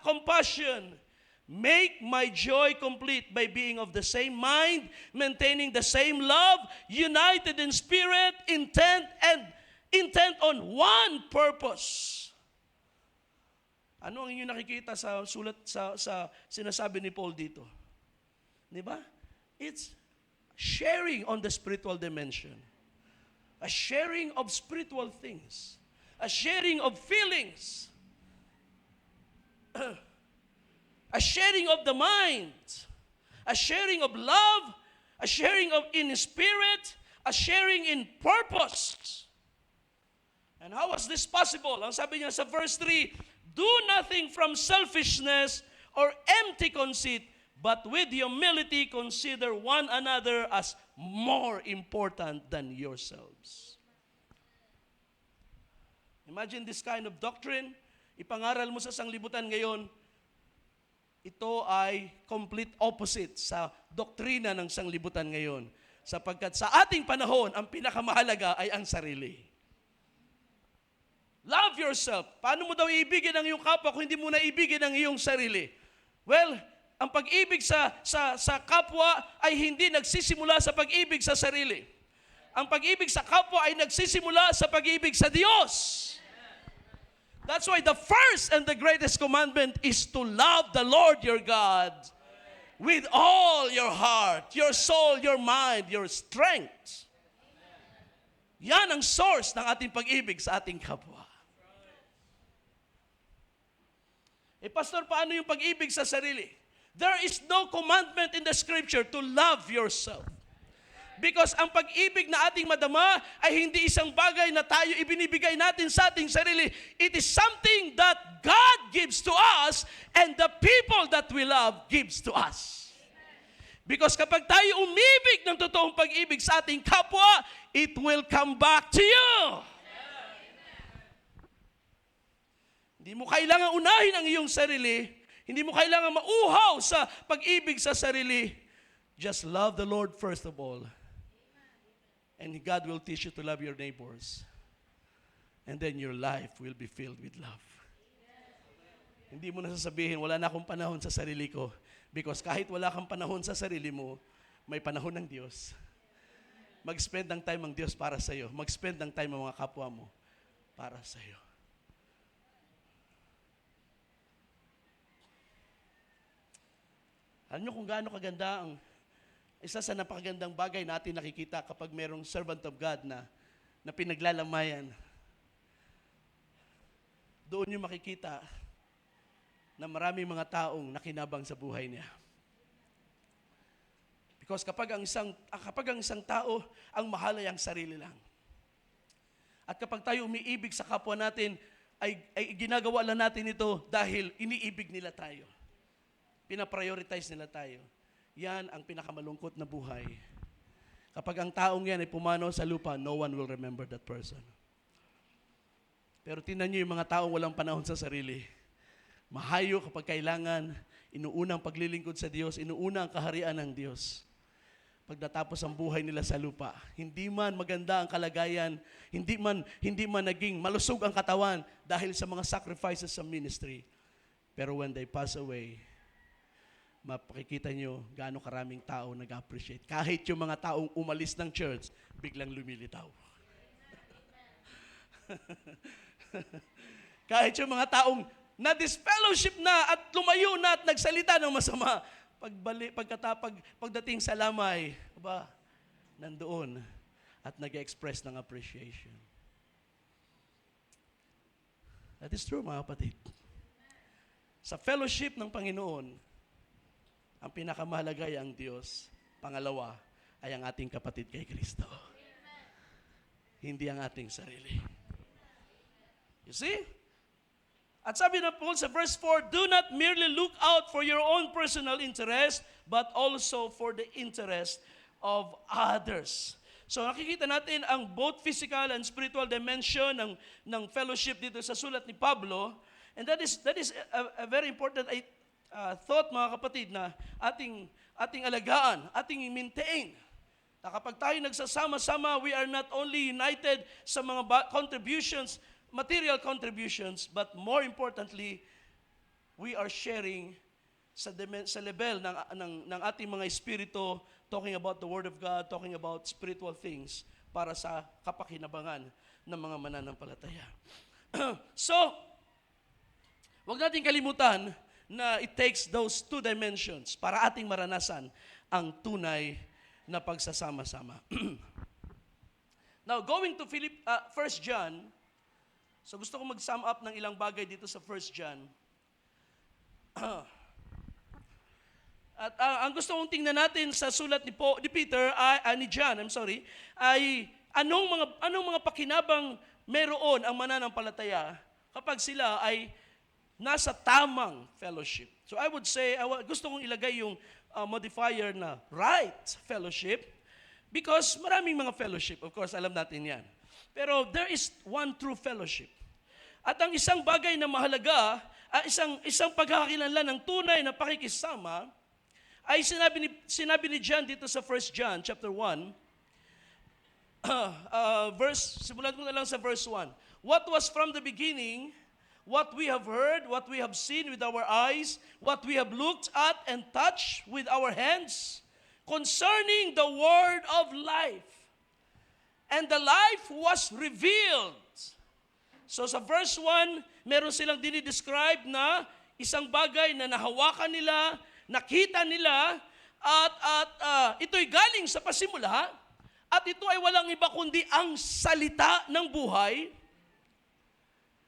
compassion, make my joy complete by being of the same mind, maintaining the same love, united in spirit, intent on one purpose. Ano ang inyong nakikita sa sulat sa sinasabi ni Paul dito? Di ba? It's sharing on the spiritual dimension. A sharing of spiritual things. A sharing of feelings. A sharing of the mind. A sharing of love. A sharing of in spirit. A sharing in purpose. And how was this possible? Ang sabi niya sa verse 3, do nothing from selfishness or empty conceit, but with humility consider one another as more important than yourselves. Imagine this kind of doctrine. Ipangaral mo sa sanglibutan ngayon, ito ay complete opposite sa doktrina ng sanglibutan ngayon. Sapagkat sa ating panahon, ang pinakamahalaga ay ang sarili. Love yourself. Paano mo daw iibigin ang iyong kapwa kung hindi mo na ibigin ang iyong sarili? Well, ang pag-ibig sa kapwa ay hindi nagsisimula sa pag-ibig sa sarili. Ang pag-ibig sa kapwa ay nagsisimula sa pag-ibig sa Diyos. That's why the first and the greatest commandment is to love the Lord your God with all your heart, your soul, your mind, your strength. Yan ang source ng ating pag-ibig sa ating kapwa. Pastor, paano yung pag-ibig sa sarili? There is no commandment in the scripture to love yourself. Because ang pag-ibig na ating madama ay hindi isang bagay na tayo ibinibigay natin sa ating sarili. It is something that God gives to us and the people that we love gives to us. Because kapag tayo umibig ng totoong pag-ibig sa ating kapwa, it will come back to you. Hindi mo kailangan unahin ang iyong sarili. Hindi mo kailangan mauhaw sa pag-ibig sa sarili. Just love the Lord first of all. And God will teach you to love your neighbors. And then your life will be filled with love. Hindi mo na sasabihin, wala na akong panahon sa sarili ko. Because kahit wala kang panahon sa sarili mo, may panahon ng Diyos. Mag-spend ng time ang Diyos para sa iyo. Mag-spend ng time ang mga kapwa mo para sa iyo. Alam niyo kung gaano kaganda ang isa sa napakagandang bagay natin nakikita kapag merong servant of God na pinaglalamayan. Doon niyo makikita na maraming mga taong nakinabang sa buhay niya. Because kapag ang isang tao ang mahal ay ang sarili lang. At kapag tayo umiibig sa kapwa natin, ay ginagawa lang natin ito dahil iniibig nila tayo. Pinaprioritize nila tayo. Yan ang pinakamalungkot na buhay. Kapag ang taong yan ay pumanaw sa lupa, no one will remember that person. Pero tingnan niyo yung mga taong walang panahon sa sarili. Mahayo kapag kailangan, inuuna ang paglilingkod sa Diyos, inuuna ang kaharian ng Diyos. Pagdatapos ang buhay nila sa lupa, hindi man maganda ang kalagayan, hindi man naging malusog ang katawan dahil sa mga sacrifices sa ministry. Pero when they pass away, mapakikita nyo gaano karaming tao nag-appreciate. Kahit yung mga taong umalis ng church, biglang lumilitaw. Kahit yung mga taong na-disfellowship na at lumayo na at nagsalita ng masama, pagdating sa lamay, nandoon at nag-express ng appreciation. That is true, mga kapatid. Sa fellowship ng Panginoon, ang pinakamahalaga ay ang Diyos. Pangalawa ay ang ating kapatid kay Kristo. Hindi ang ating sarili. You see? At sabi na Paul sa verse 4, do not merely look out for your own personal interest, but also for the interest of others. So nakikita natin ang both physical and spiritual dimension ng fellowship dito sa sulat ni Pablo. And that is a very important thought, mga kapatid, na ating alagaan, ating i-maintain. Na kapag tayo nagsasama-sama, we are not only united sa mga contributions, material contributions, but more importantly, we are sharing sa level ng ating mga espiritu, talking about the Word of God, talking about spiritual things para sa kapakinabangan ng mga mananampalataya. So, wag natin kalimutan na it takes those two dimensions para ating maranasan ang tunay na pagsasama-sama. Now, going to 1 John, so gusto ko mag-sum up ng ilang bagay dito sa 1 John. At ang gusto kong tingnan natin sa sulat ni John, ay anong mga pakinabang meron ang mananampalataya kapag sila ay nasa tamang fellowship. So I would say, gusto kong ilagay yung modifier na right fellowship because maraming mga fellowship. Of course, alam natin yan. Pero there is one true fellowship. At ang isang bagay na mahalaga, isang pagkakakilanlan ng tunay na pakikisama, ay sinabi ni John dito sa 1 John chapter 1, simulan ko na lang sa verse 1. What was from the beginning, what we have heard, what we have seen with our eyes, what we have looked at and touched with our hands, concerning the word of life. And the life was revealed. So sa verse 1, meron silang dinidescribe na isang bagay na nahawakan nila, nakita nila, at ito'y galing sa pasimula, at ito ay walang iba kundi ang salita ng buhay.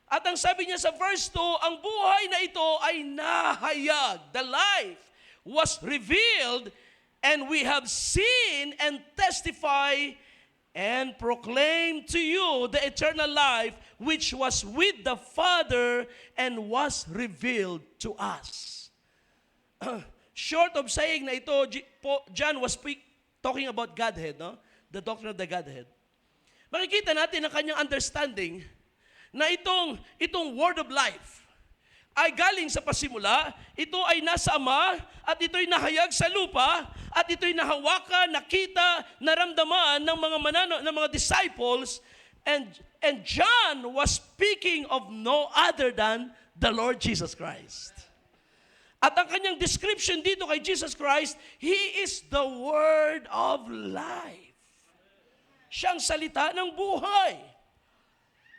At ang sabi niya sa verse 2, ang buhay na ito ay nahayag. The life was revealed, and we have seen and testify and proclaim to you the eternal life which was with the Father and was revealed to us. Short of saying na ito, John was talking about Godhead, no? The doctrine of the Godhead. Makikita natin ang kanyang understanding na itong word of life ay galing sa pasimula, ito ay nasa Ama, at ito'y nahayag sa lupa, at ito'y nahawakan, nakita, naramdaman ng mga disciples, and John was speaking of no other than the Lord Jesus Christ. At ang kanyang description dito kay Jesus Christ, He is the Word of life. Siyang salita ng buhay.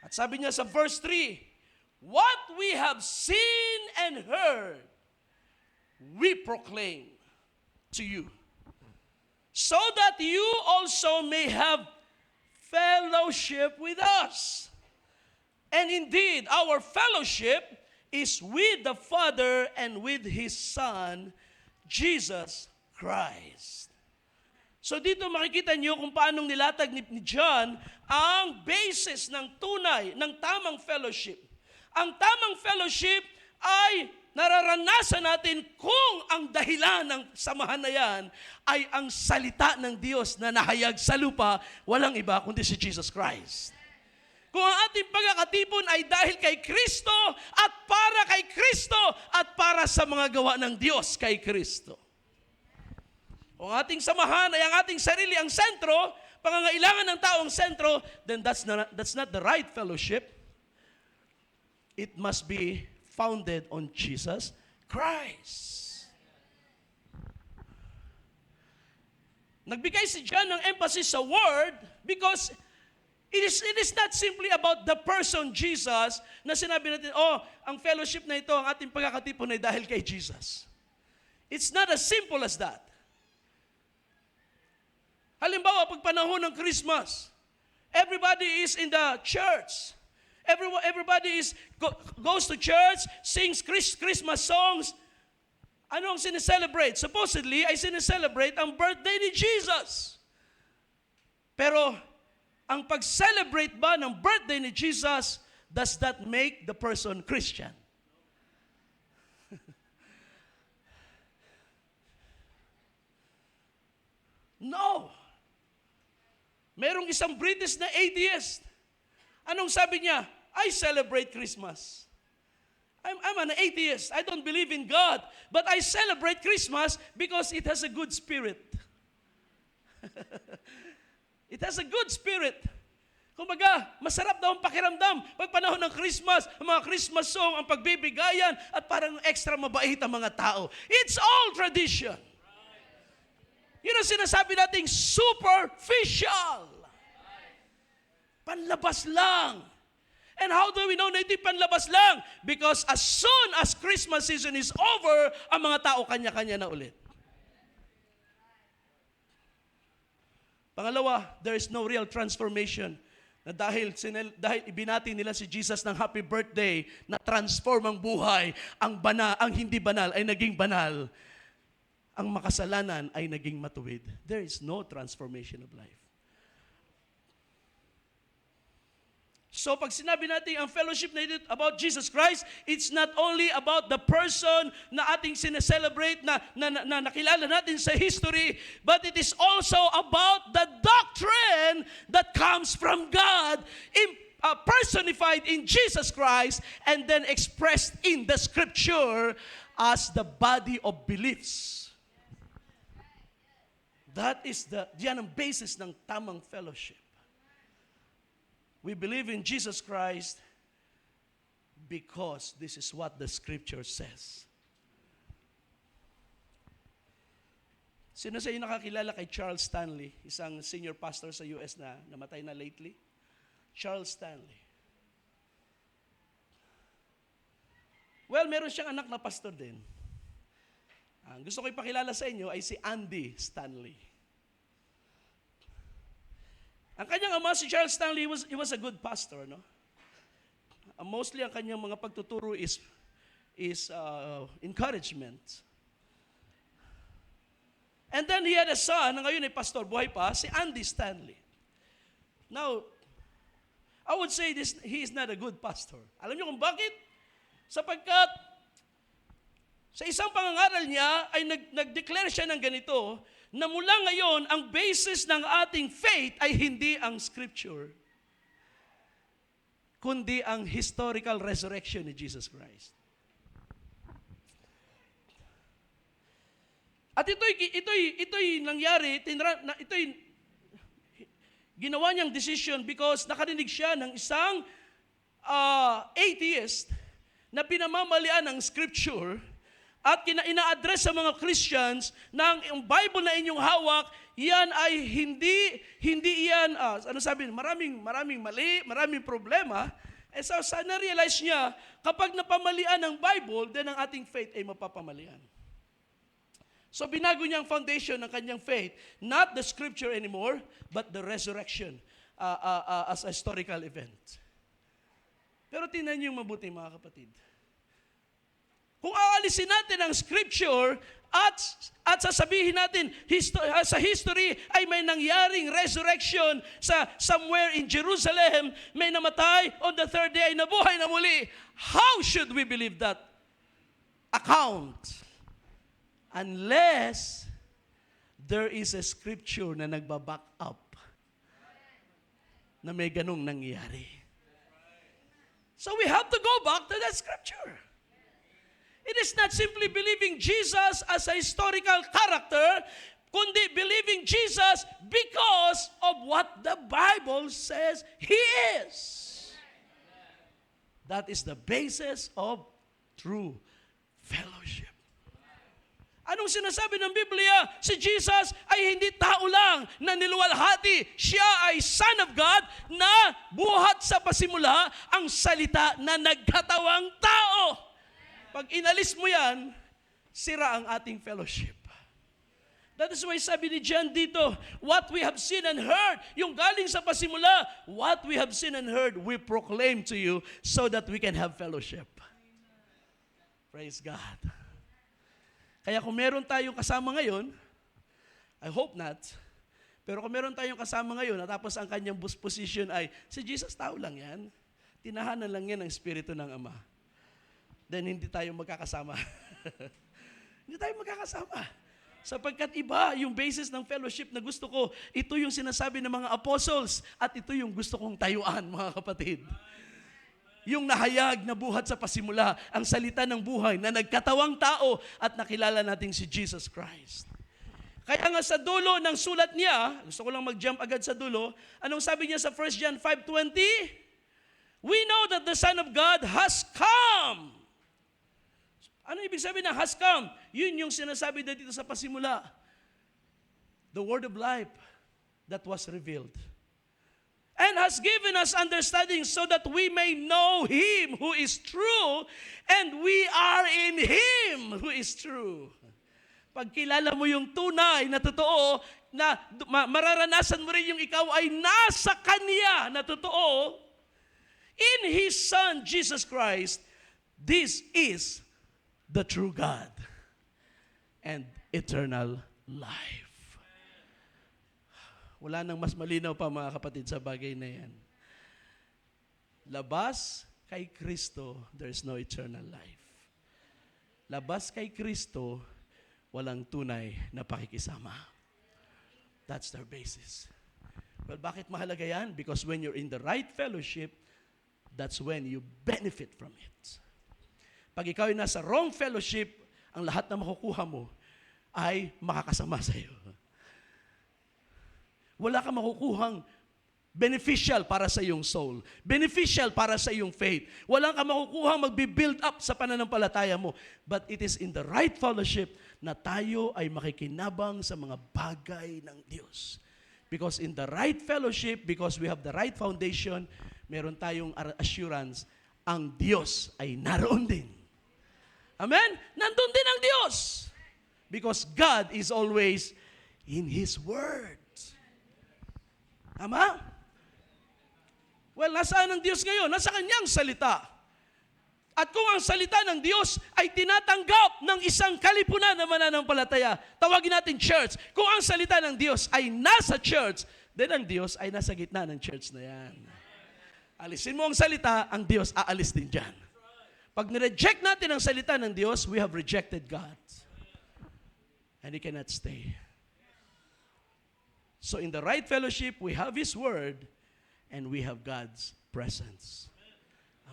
At sabi niya sa verse 3, what we have seen and heard, we proclaim to you, so that you also may have fellowship with us. And indeed, our fellowship is with the Father and with His Son, Jesus Christ. So dito makikita niyo kung paanong nilatag ni John ang basis ng tunay, ng tamang fellowship. Ang tamang fellowship ay nararanasan natin kung ang dahilan ng samahan na yan ay ang salita ng Diyos na nahayag sa lupa, walang iba kundi si Jesus Christ. Kung ang ating pagkakatipon ay dahil kay Kristo at para kay Kristo at para sa mga gawa ng Diyos kay Kristo. Kung ang ating samahan ay ang ating sarili ang sentro, pangangailangan ng tao ang sentro, then that's not the right fellowship. It must be founded on Jesus Christ. Nagbigay si John ng emphasis sa word because it is not simply about the person Jesus na sinabi natin, ang fellowship na ito, ang ating pagkakatipon ay dahil kay Jesus. It's not as simple as that. Halimbawa, pag panahon ng Christmas, everybody is in the church. Everybody goes to church, sings Christmas songs. Ano ang sineselebrate? Supposedly, ay sineselebrate ang birthday ni Jesus. Pero, ang pag-celebrate ba ng birthday ni Jesus, does that make the person Christian? No. Merong isang British na atheist. Anong sabi niya? I celebrate Christmas. I'm an atheist. I don't believe in God. But I celebrate Christmas because it has a good spirit. It has a good spirit. Kumbaga, masarap daw ang pakiramdam. Pag panahon ng Christmas, ang mga Christmas song, ang pagbibigayan, at parang extra mabait ang mga tao. It's all tradition. Yun ang sinasabi nating superficial. Panlabas lang. And how do we know na ito'y panlabas lang? Because as soon as Christmas season is over, ang mga tao kanya-kanya na ulit. Pangalawa, there is no real transformation. Na dahil ibinati nila si Jesus ng happy birthday, na transform ang buhay, ang hindi banal ay naging banal. Ang makasalanan ay naging matuwid. There is no transformation of life. So pag sinabi natin ang fellowship na ito about Jesus Christ, it's not only about the person na ating sineselebrate, na nakilala natin sa history, but it is also about the doctrine that comes from God, personified in Jesus Christ, and then expressed in the Scripture as the body of beliefs. That is diyan ang basis ng tamang fellowship. We believe in Jesus Christ because this is what the Scripture says. Sino sa inyo nakakilala kay Charles Stanley, isang senior pastor sa US na namatay na lately? Charles Stanley. Well, meron siyang anak na pastor din. Ang gusto ko ipakilala sa inyo ay si Andy Stanley. Ang kanyang ama, si Charles Stanley, he was a good pastor, no? Mostly ang kanyang mga pagtuturo is encouragement. And then he had a son, na ngayon ay pastor, buhay pa, si Andy Stanley. Now, I would say he is not a good pastor. Alam niyo kung bakit? Sapagkat sa isang pangangaral niya ay nag-declare siya ng ganito, na mula ngayon, ang basis ng ating faith ay hindi ang Scripture, kundi ang historical resurrection ni Jesus Christ. At ito'y nangyari, ito'y ginawa niyang decision because nakarinig siya ng isang atheist na pinamamalian ng Scripture. At ina-address sa mga Christians na ang Bible na inyong hawak, yan ay hindi yan, maraming mali, maraming problema. So na-realize niya, kapag napamalian ng Bible, then ang ating faith ay mapapamalian. So binago niya ang foundation ng kanyang faith, not the Scripture anymore, but the resurrection as a historical event. Pero tingnan niyo mabuti mga kapatid. Kung aalisin natin ang scripture at sasabihin natin sa history ay may nangyaring resurrection sa somewhere in Jerusalem, may namatay, on the third day ay nabuhay na muli. How should we believe that account? Unless there is a scripture na nagbaback up na may ganong nangyari. So we have to go back to that scripture. It is not simply believing Jesus as a historical character, kundi believing Jesus because of what the Bible says He is. That is the basis of true fellowship. Anong sinasabi ng Biblia? Si Jesus ay hindi tao lang na niluwalhati. Siya ay Son of God na buhat sa pasimula ang salita na nagkatawang tao. Pag inalis mo yan, sira ang ating fellowship. That is why sabi ni John dito, what we have seen and heard, yung galing sa pasimula, what we have seen and heard, we proclaim to you so that we can have fellowship. Praise God. Kaya kung meron tayong kasama ngayon, I hope not, pero kung meron tayong kasama ngayon, at tapos ang kanyang position ay, si Jesus tao lang yan, tinahanan lang yan ng Espiritu ng Ama, then hindi tayo magkakasama. Hindi tayo magkakasama. Sapagkat iba yung basis ng fellowship na gusto ko, ito yung sinasabi ng mga apostles, at ito yung gusto kong tayuan, mga kapatid. Yung nahayag na buhat sa pasimula, ang salita ng buhay na nagkatawang tao at nakilala natin si Jesus Christ. Kaya nga sa dulo ng sulat niya, gusto ko lang mag-jump agad sa dulo, anong sabi niya sa 1 John 5:20? We know that the Son of God has come. Ano ibig sabihin na has come? Yun yung sinasabi na dito sa pasimula. The word of life that was revealed. And has given us understanding so that we may know Him who is true, and we are in Him who is true. Pag kilala mo yung tunay na totoo, na mararanasan mo rin yung ikaw ay nasa Kanya na totoo, in His Son, Jesus Christ, this is the true God and eternal life. Wala nang mas malinaw pa, mga kapatid, sa bagay na yan. Labas kay Kristo, there is no eternal life. Labas kay Kristo, walang tunay na pakikisama. That's their basis. Well, bakit mahalaga yan? Because when you're in the right fellowship, that's when you benefit from it. Pag ikaw ay nasa wrong fellowship, ang lahat na makukuha mo ay makakasama sa iyo. Wala kang makukuhang beneficial para sa iyong soul, beneficial para sa iyong faith. Wala kang makukuhang magbi-build up sa pananampalataya mo. But it is in the right fellowship na tayo ay makikinabang sa mga bagay ng Diyos. Because in the right fellowship, because we have the right foundation, meron tayong assurance, ang Diyos ay naroon din. Amen? Nandun din ang Diyos. Because God is always in His Word. Tama? Well, nasaan ang Diyos ngayon? Nasa Kanyang salita. At kung ang salita ng Diyos ay tinatanggap ng isang kalipunan na mananampalataya, tawagin natin church. Kung ang salita ng Diyos ay nasa church, then ang Diyos ay nasa gitna ng church na yan. Alisin mo ang salita, ang Diyos aalis din dyan. Pag nireject natin ang salita ng Diyos, we have rejected God. And He cannot stay. So in the right fellowship, we have His Word, and we have God's presence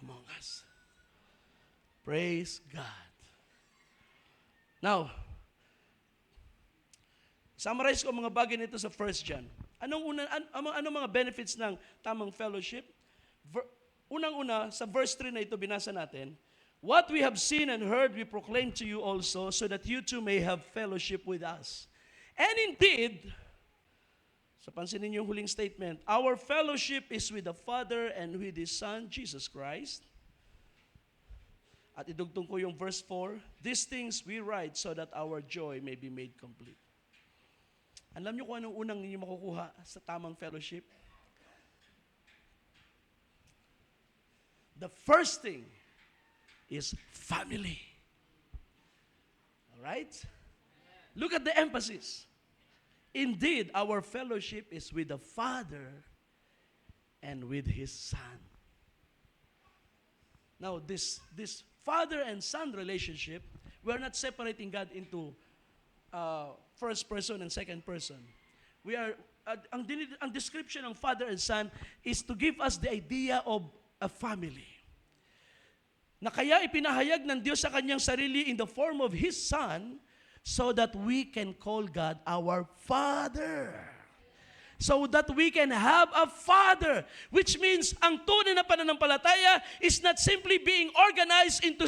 among us. Praise God. Now, summarize ko mga bagay nito sa 1 John. Anong mga benefits ng tamang fellowship? Unang-una, sa verse 3 na ito binasa natin, what we have seen and heard, we proclaim to you also, so that you too may have fellowship with us. And indeed, so pansinin niyo yung huling statement, our fellowship is with the Father and with His Son, Jesus Christ. At idugtong ko yung verse 4, these things we write so that our joy may be made complete. Alam niyo kung anong unang ninyo makukuha sa tamang fellowship? The first thing is family. Alright? Look at the emphasis. Indeed, our fellowship is with the Father and with His Son. Now, this father and son relationship, we are not separating God into first person and second person. We are ang description ng father and son is to give us the idea of a family. Na kaya ipinahayag ng Diyos sa kanyang sarili in the form of His Son so that we can call God our Father. So that we can have a Father. Which means, ang tunay na pananampalataya is not simply being organized into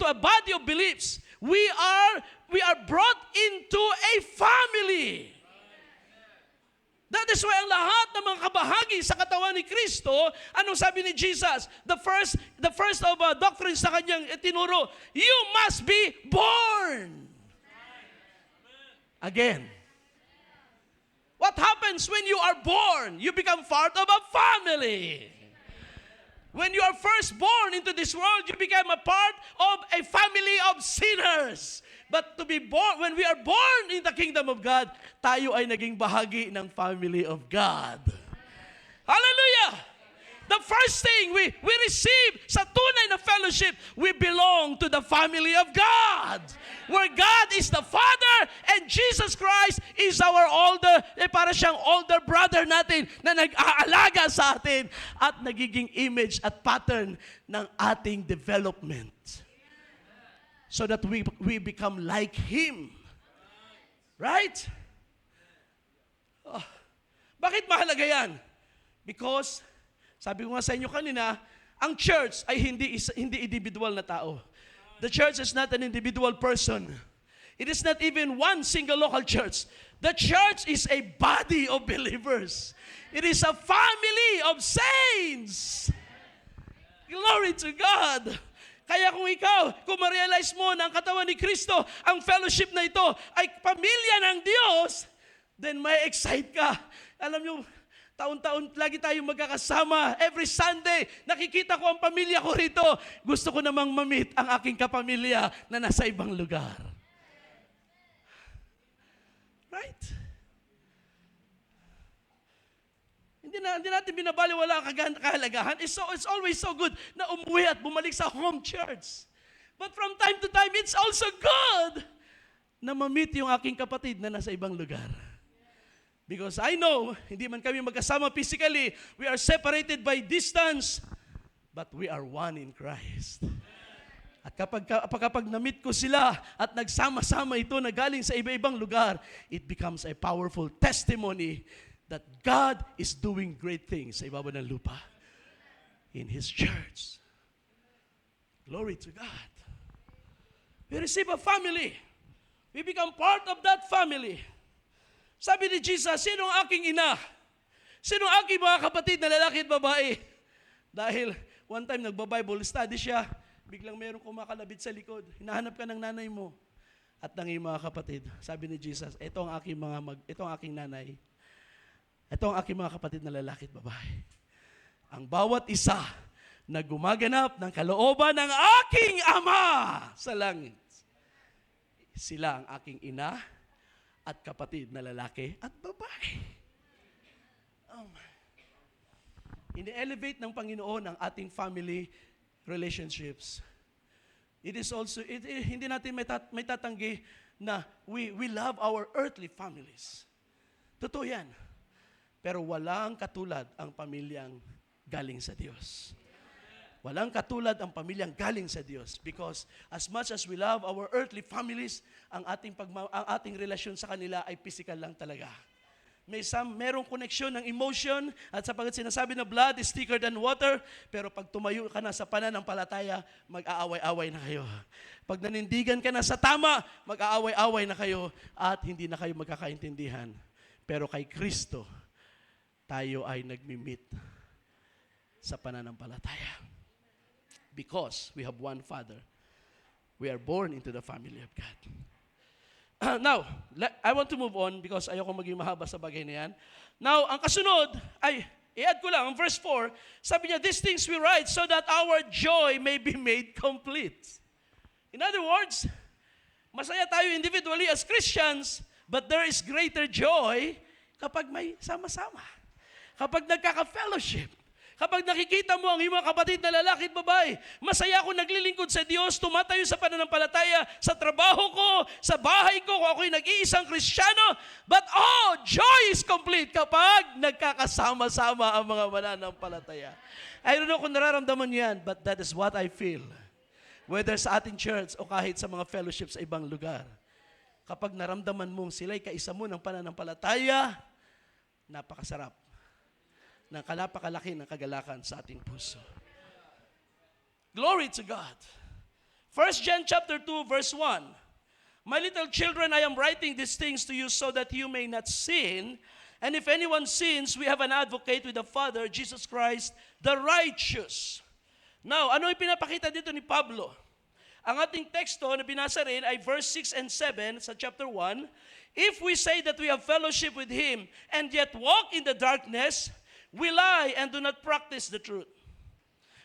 a body of beliefs. We are brought into a family. That is why ang lahat ng mga kabahagi sa katawan ni Kristo, anong sabi ni Jesus? The first of doctrines sa kanyang tinuro, you must be born again. What happens when you are born? You become part of a family. When you are first born into this world, you become a part of a family of sinners. But to be born, when we are born in the kingdom of God, tayo ay naging bahagi ng family of God. Hallelujah! The first thing we receive sa tunay na fellowship, we belong to the family of God. Where God is the Father and Jesus Christ is our para siyang older brother natin na nag-aalaga sa atin at nagiging image at pattern ng ating development. So that we become like Him. Right? Oh, bakit mahalaga yan? Because sabi ko nga sa inyo kanina, ang church ay hindi individual na tao. The church is not an individual person. It is not even one single local church. The church is a body of believers. It is a family of saints. Glory to God. Kaya kung ma-realize mo na ang katawan ni Kristo, ang fellowship na ito ay pamilya ng Diyos, then may excite ka. Alam nyo, taon-taon lagi tayong magkakasama. Every Sunday, nakikita ko ang pamilya ko rito. Gusto ko namang ma-meet ang aking kapamilya na nasa ibang lugar. Right? Hindi natin binabaliwala ang kahalagahan. It's always so good na umuwi at bumalik sa home church. But from time to time, it's also good na ma-meet yung aking kapatid na nasa ibang lugar. Because I know, hindi man kami magkasama physically, we are separated by distance, but we are one in Christ. At kapag na-meet ko sila at nagsama-sama ito na galing sa iba-ibang lugar, it becomes a powerful testimony that God is doing great things sa ibabaw ng lupa in His church. Glory to God. We receive a family. We become part of that family. Sabi ni Jesus, sino ang aking ina? Sino ang aking mga kapatid na lalaki at babae? Dahil one time nagba-Bible study siya, biglang meron kumakalabit sa likod. Hinahanap ka ng nanay mo at ng iyong mga kapatid. Sabi ni Jesus, ito ang aking nanay. Ito ang aking mga kapatid na lalaki at babae. Ang bawat isa na gumaganap ng kalooban ng aking Ama sa langit. Sila ang aking ina at kapatid na lalaki at babae. Ini-elevate ng Panginoon ang ating family relationships. It is also, hindi natin may tatanggi na we love our earthly families. Totoo yan. Pero walang katulad ang pamilyang galing sa Diyos. Walang katulad ang pamilyang galing sa Diyos because as much as we love our earthly families, ang ating relasyon sa kanila ay physical lang talaga. Merong koneksyon ng emotion at sapagat sinasabi na blood is thicker than water, pero pag tumayo ka na sa pananampalataya, mag-aaway-away na kayo. Pag nanindigan ka na sa tama, mag-aaway-away na kayo at hindi na kayo magkakaintindihan. Pero kay Kristo, tayo ay nagmi-meet sa pananampalataya. Because we have one Father, we are born into the family of God. Now, I want to move on because ayoko maging mahaba sa bagay na yan. Now, ang kasunod, i-add ko lang, ang verse 4, sabi niya, these things we write so that our joy may be made complete. In other words, Masaya tayo individually as Christians, but there is greater joy kapag may sama-sama. Kapag nagkaka-fellowship. Kapag nakikita mo ang iyong mga kapatid na lalaki at babae, masaya ako naglilingkod sa Diyos, tumatayo sa pananampalataya, sa trabaho ko, sa bahay ko, kung ako'y nag-iisang Kristiyano. But joy is complete kapag nagkakasama-sama ang mga mananampalataya. I don't know kung nararamdaman niyo yan, but that is what I feel. Whether sa ating church o kahit sa mga fellowships sa ibang lugar. Kapag naramdaman mong sila'y kaisa mo ng pananampalataya, napakasarap ng kalapakalaki ng kagalakan sa ating puso. Glory to God. 1 John chapter 2 verse 1. My little children, I am writing these things to you so that you may not sin. And if anyone sins, we have an advocate with the Father, Jesus Christ, the righteous. Now, ano yung pinapakita dito ni Pablo? Ang ating teksto na binasa rin ay verse 6 and 7 sa chapter 1. If we say that we have fellowship with Him and yet walk in the darkness, we lie and do not practice the truth.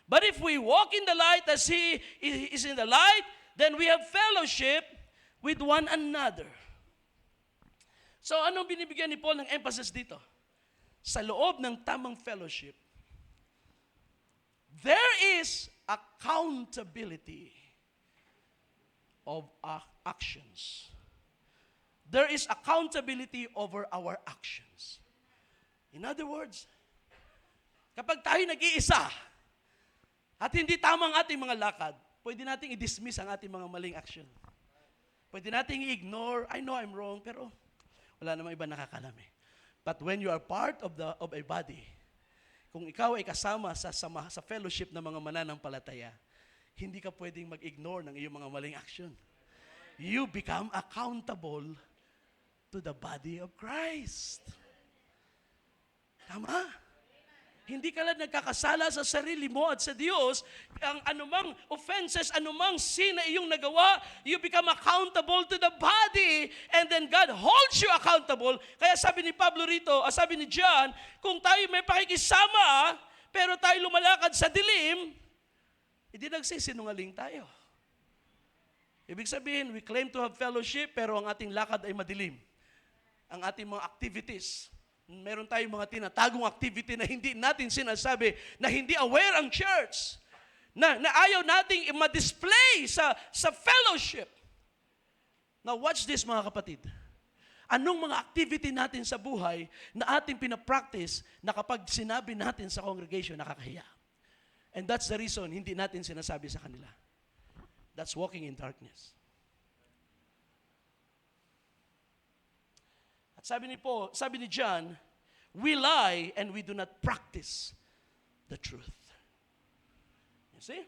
But if we walk in the light as He is in the light, then we have fellowship with one another. So anong binibigyan ni Paul ng emphasis dito? Sa loob ng tamang fellowship, there is accountability of actions. There is accountability over our actions. In other words, kapag tayo nag-iisa at hindi tamang ating mga lakad, pwede nating i-dismiss ang ating mga maling action. Pwede nating i-ignore, I know I'm wrong, pero wala namang iba nakakalam eh. But when you are part of a body, kung ikaw ay kasama sa fellowship ng mga mananampalataya, hindi ka pwedeng mag-ignore ng iyong mga maling action. You become accountable to the body of Christ. Tama? Hindi ka lang nagkakasala sa sarili mo at sa Diyos. Ang anumang offenses, anumang sin na iyong nagawa, you become accountable to the body, and then God holds you accountable. Kaya sabi ni Pablo rito, sabi ni John, kung tayo may pakikisama, pero tayo lumalakad sa dilim, hindi nagsisinungaling tayo. Ibig sabihin, we claim to have fellowship, pero ang ating lakad ay madilim. Ang ating mga activities, meron tayong mga tinatagong activity na hindi natin sinasabi, na hindi aware ang church, na ayaw nating ma-display sa fellowship. Now watch this mga kapatid. Anong mga activity natin sa buhay na ating pinapractice na kapag sinabi natin sa congregation, nakakahiya? And that's the reason hindi natin sinasabi sa kanila. That's walking in darkness. At sabi ni John, we lie and we do not practice the truth. You see?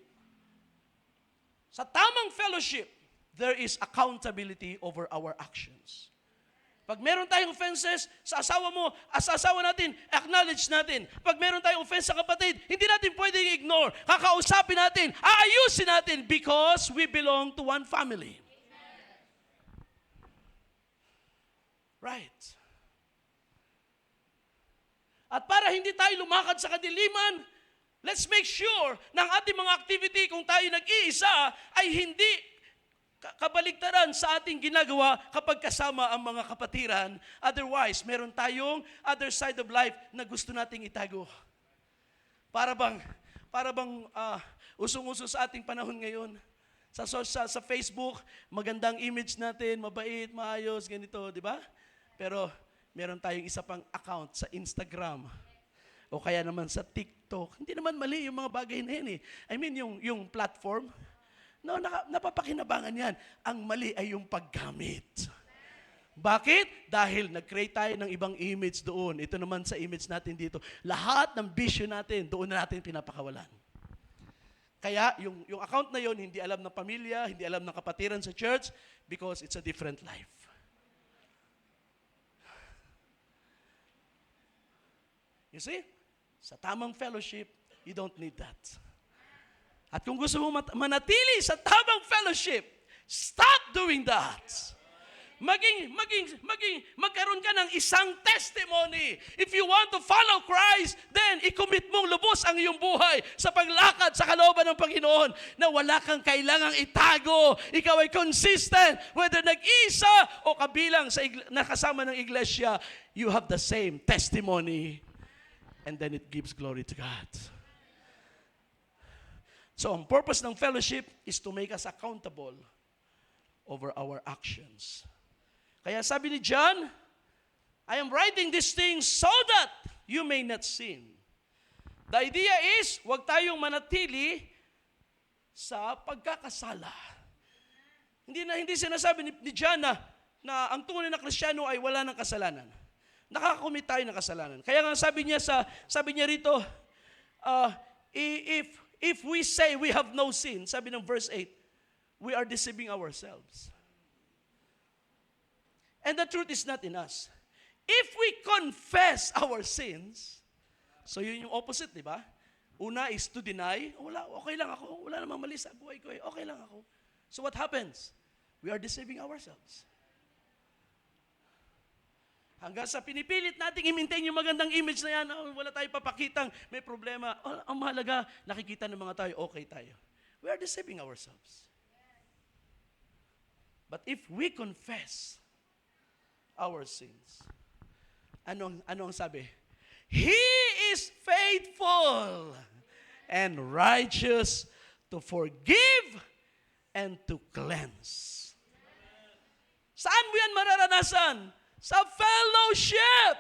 Sa tamang fellowship, there is accountability over our actions. Pag meron tayong offenses sa asawa mo, sa asawa natin, acknowledge natin. Pag meron tayong offense sa kapatid, hindi natin pwedeng ignore. Kakausapin natin, aayusin natin because we belong to one family. Right. At para hindi tayo lumakad sa kadiliman, let's make sure na ang ating mga activity kung tayo nag-iisa ay hindi kabaligtaran sa ating ginagawa kapag kasama ang mga kapatiran. Otherwise, meron tayong other side of life na gusto nating itago. Para bang usong-uso sa ating panahon ngayon. Sa Facebook, magandang image natin, mabait, maayos, ganito, di ba? Pero meron tayong isa pang account sa Instagram o kaya naman sa TikTok. Hindi naman mali yung mga bagay na yan eh. I mean, yung platform, no, napapakinabangan yan. Ang mali ay yung paggamit. Bakit? Dahil nag-create tayo ng ibang image doon. Ito naman sa image natin dito. Lahat ng vision natin, doon na natin pinapakawalan. Kaya yung account na yon hindi alam ng pamilya, hindi alam ng kapatiran sa church because it's a different life. You see? Sa tamang fellowship, you don't need that. At kung gusto mo manatili sa tamang fellowship, stop doing that. magkaroon ka ng isang testimony. If you want to follow Christ, then i-commit mong lubos ang iyong buhay sa paglakad sa kalooban ng Panginoon na wala kang kailangang itago. Ikaw ay consistent, whether nag-isa o kabilang sa nakasama ng iglesia, you have the same testimony. And then it gives glory to God. So, ang purpose ng fellowship is to make us accountable over our actions. Kaya sabi ni John, I am writing these things so that you may not sin. The idea is, huwag tayong manatili sa pagkakasala. Hindi sinasabi ni John na ang tunay na Kristiyano ay wala ng kasalanan. Nakakumit tayo ng kasalanan. Kaya nga sabi niya rito, if we say we have no sin, sabi ng verse 8, we are deceiving ourselves. And the truth is not in us. If we confess our sins, so yun yung opposite, di ba? Una is to deny, okay lang ako, wala namang mali sa buhay ko, okay lang ako. So what happens? We are deceiving ourselves. Hanggang sa pinipilit nating i-maintain yung magandang image na yan, wala tayong papakitang may problema. Ang mahalaga, nakikita ng mga tayo, okay tayo. We are deceiving ourselves. But if we confess our sins, ano ang sabi? He is faithful and righteous to forgive and to cleanse. Saan mo yan mararanasan? Sa fellowship,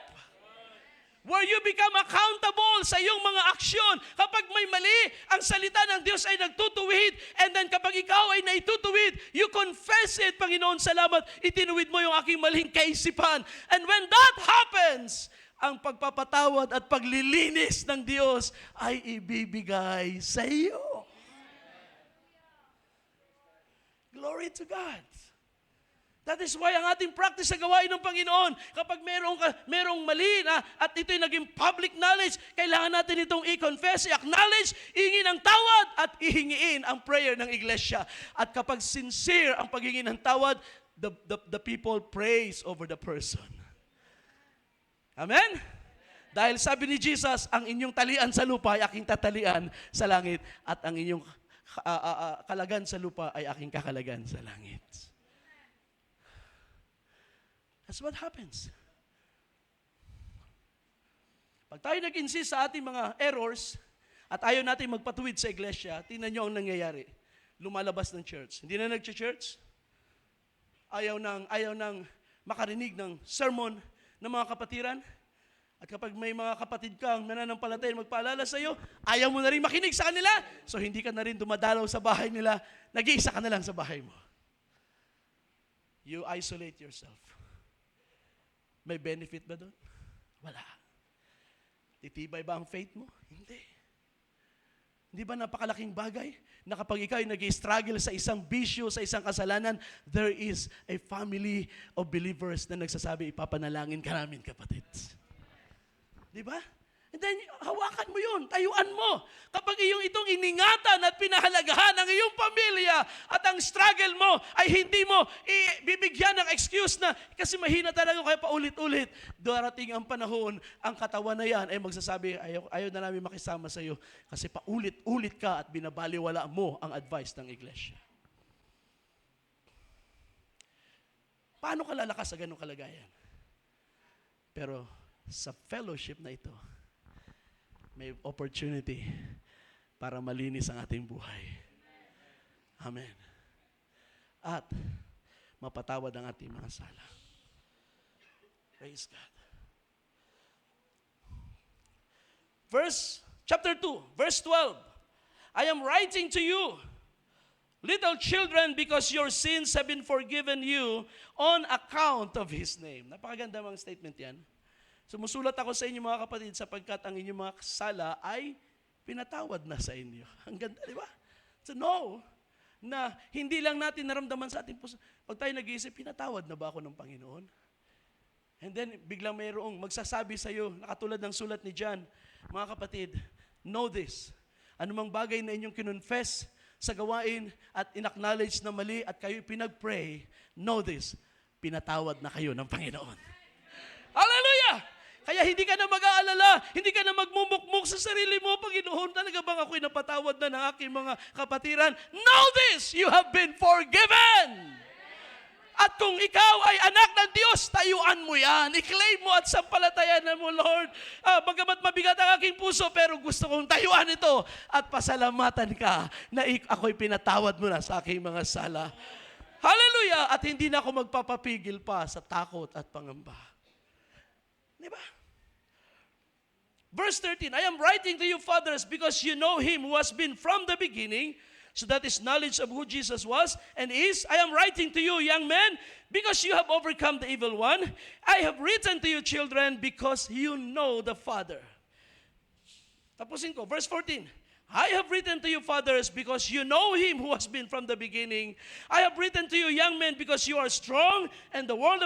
where you become accountable sa iyong mga aksyon. Kapag may mali, ang salita ng Diyos ay nagtutuwid, and then kapag ikaw ay naitutuwid, you confess it, Panginoon, salamat, itinuwid mo yung aking maling kaisipan. And when that happens, ang pagpapatawad at paglilinis ng Diyos ay ibibigay sa iyo. Glory to God. That is why ang ating practice sa gawain ng Panginoon, kapag merong mali na at ito'y naging public knowledge, kailangan natin itong i-confess, i-acknowledge, ihingi ng tawad at ihingiin ang prayer ng iglesia. At kapag sincere ang paghingi ng tawad, the people praise over the person. Amen? Dahil sabi ni Jesus, ang inyong talian sa lupa ay aking tatalian sa langit at ang inyong kalagan sa lupa ay aking kakalagan sa langit. That's what happens. Pag tayo nag-insist sa ating mga errors at ayaw natin magpatuwid sa iglesia, tingnan nyo ang nangyayari. Lumalabas ng church. Hindi na nag-church. Ayaw nang makarinig ng sermon ng mga kapatiran. At kapag may mga kapatid kang nananampalataya magpaalala sa iyo, ayaw mo na rin makinig sa kanila. So hindi ka na rin dumadalaw sa bahay nila. Nag-iisa ka na lang sa bahay mo. You isolate yourself. May benefit ba doon? Wala. Titibay ba ang faith mo? Hindi. Hindi ba napakalaking bagay na kapag ikaw ay nag-struggle sa isang bisyo, sa isang kasalanan, there is a family of believers na nagsasabi, ipapanalangin ka namin, kapatid. Di ba? And then, hawakan mo yun, tayuan mo. Kapag iyong itong iningatan at pinahalagahan ang iyong pamilya at ang struggle mo ay hindi mo bibigyan ng excuse na kasi mahina talaga kaya paulit-ulit. Darating ang panahon, ang katawan na yan ay magsasabi, ayaw na namin makisama sa iyo kasi paulit-ulit ka at binabaliwala mo ang advice ng iglesia. Paano ka lalakas sa ganong kalagayan? Pero sa fellowship na ito, may opportunity para malinis ang ating buhay. Amen. At mapatawad ang ating mga sala. Praise God. Chapter 2, verse 12. I am writing to you, little children, because your sins have been forgiven you on account of His name. Napakaganda mga statement yan. Sumusulat ako sa inyo mga kapatid sapagkat ang inyong mga sala ay pinatawad na sa inyo. Ang ganda, di ba? To know na hindi lang natin naramdaman sa ating puso. Pag tayo nag-iisip, pinatawad na ba ako ng Panginoon? And then, biglang mayroong magsasabi sa iyo, nakatulad ng sulat ni John, mga kapatid, know this. Anumang bagay na inyong kinonfess sa gawain at inacknowledge na mali at kayo pinag-pray, know this. pinatawad na kayo ng Panginoon. Hallelujah! Kaya hindi ka na mag-aalala, hindi ka na magmumukmuk sa sarili mo, Panginoon, talaga bang ako'y napatawad na ng aking mga kapatiran? Know this, you have been forgiven! At kung ikaw ay anak ng Diyos, tayuan mo yan. I-claim mo at sampalatayanan mo, Lord. Bagamat mabigat ang aking puso, pero gusto kong tayuan ito at pasalamatan ka na ako'y pinatawad mo na sa aking mga sala. Hallelujah! At hindi na ako magpapapigil pa sa takot at pangamba. Diba? Verse 13, I am writing to you, fathers, because you know him who has been from the beginning. So that is knowledge of who Jesus was and is. I am writing to you, young men, because you have overcome the evil one. I have written to you, children, because you know the Father. Tapusin ko, verse 14. I have written to you, fathers, because you know him who has been from the beginning. I have written to you, young men, because you are strong, and the word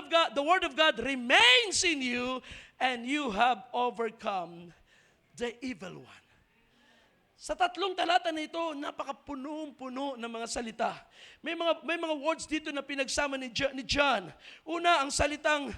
of God remains in you, and you have overcome the evil one. Sa tatlong talata na ito, napakapunong-puno ng mga salita. May mga words dito na pinagsama ni John. Una, ang salitang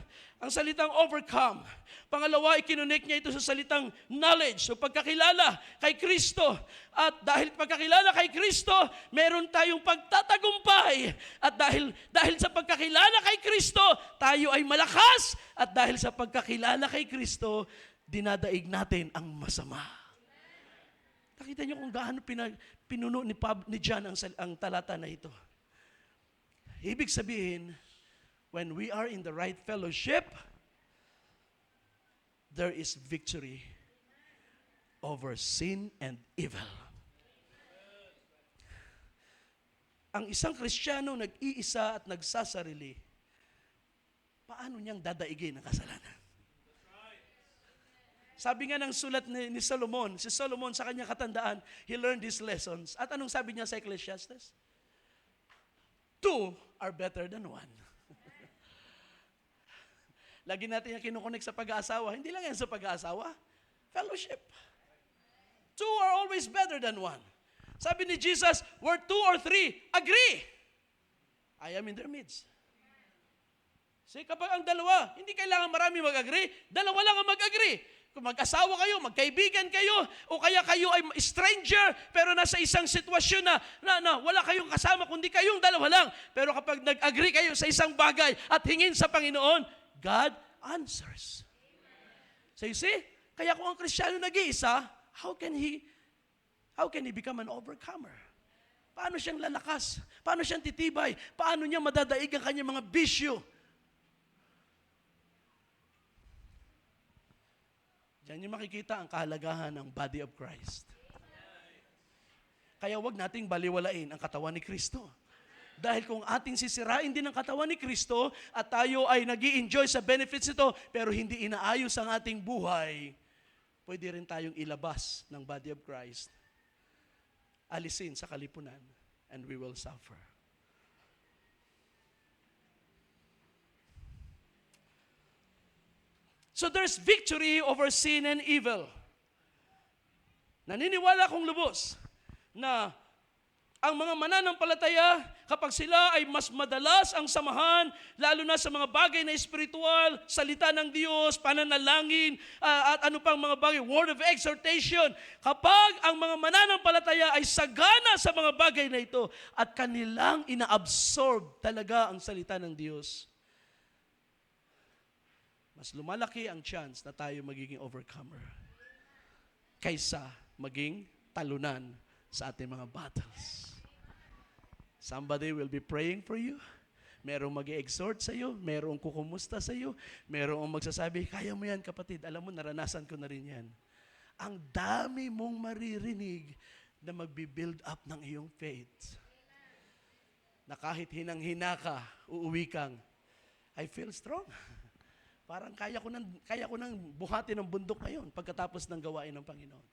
overcome. Pangalawa, ikinonect niya ito sa salitang knowledge, o pagkakilala kay Kristo. At dahil pagkakilala kay Kristo, meron tayong pagtatagumpay. At dahil sa pagkakilala kay Kristo, tayo ay malakas. At dahil sa pagkakilala kay Kristo, dinadaig natin ang masama. Nakita niyo kung gaano pinuno ni John ang talata na ito. Ibig sabihin, when we are in the right fellowship, there is victory over sin and evil. Ang isang Kristiyano nag-iisa at nagsasarili, paano niyang dadaigin ang kasalanan? Sabi nga ng sulat ni Solomon, si Solomon sa kanyang katandaan, he learned these lessons. At anong sabi niya sa Ecclesiastes? 2 are better than 1. Lagi natin yung kinukonek sa pag-aasawa. Hindi lang yan sa pag-aasawa. Fellowship. 2 are always better than 1. Sabi ni Jesus, where 2 or 3 agree, I am in their midst. See, kapag ang dalawa, hindi kailangan marami mag-agree, dalawa lang ang mag-agree. Kung mag-asawa kayo, magkaibigan kayo, o kaya kayo ay stranger, pero nasa isang sitwasyon na wala kayong kasama, kundi kayong dalawa lang. Pero kapag nag-agree kayo sa isang bagay at hingin sa Panginoon, God answers. So you see, kaya kung ang Kristiyano nag-iisa, how can he become an overcomer? Paano siyang lalakas? Paano siyang titibay? Paano niya madadaig ang kanyang mga bisyo? Diyan niyo makikita ang kahalagahan ng body of Christ. Kaya wag nating baliwalain ang katawan ni Kristo. Dahil kung ating sisirain din ang katawan ni Kristo at tayo ay nag-i-enjoy sa benefits ito pero hindi inaayos ang ating buhay, pwede rin tayong ilabas ng body of Christ. Alisin sa kalipunan and we will suffer. So there's victory over sin and evil. Naniniwala akong lubos na ang mga mananampalataya, kapag sila ay mas madalas ang samahan, lalo na sa mga bagay na espiritual, salita ng Diyos, pananalangin, at ano pang mga bagay, word of exhortation, kapag ang mga mananampalataya ay sagana sa mga bagay na ito at kanilang ina-absorb talaga ang salita ng Diyos, mas lumalaki ang chance na tayo magiging overcomer kaysa maging talunan sa ating mga battles. Somebody will be praying for you. Merong mag-i-exhort sa iyo, merong kukumusta sa iyo, merong magsasabi, kaya mo yan kapatid. Alam mo, naranasan ko na rin yan. Ang dami mong maririnig na magbi-build up ng iyong faith. Na kahit hinang-hina ka, uuwi kang, I feel strong. Parang kaya ko nang buhatin ng bundok ngayon pagkatapos ng gawain ng Panginoon.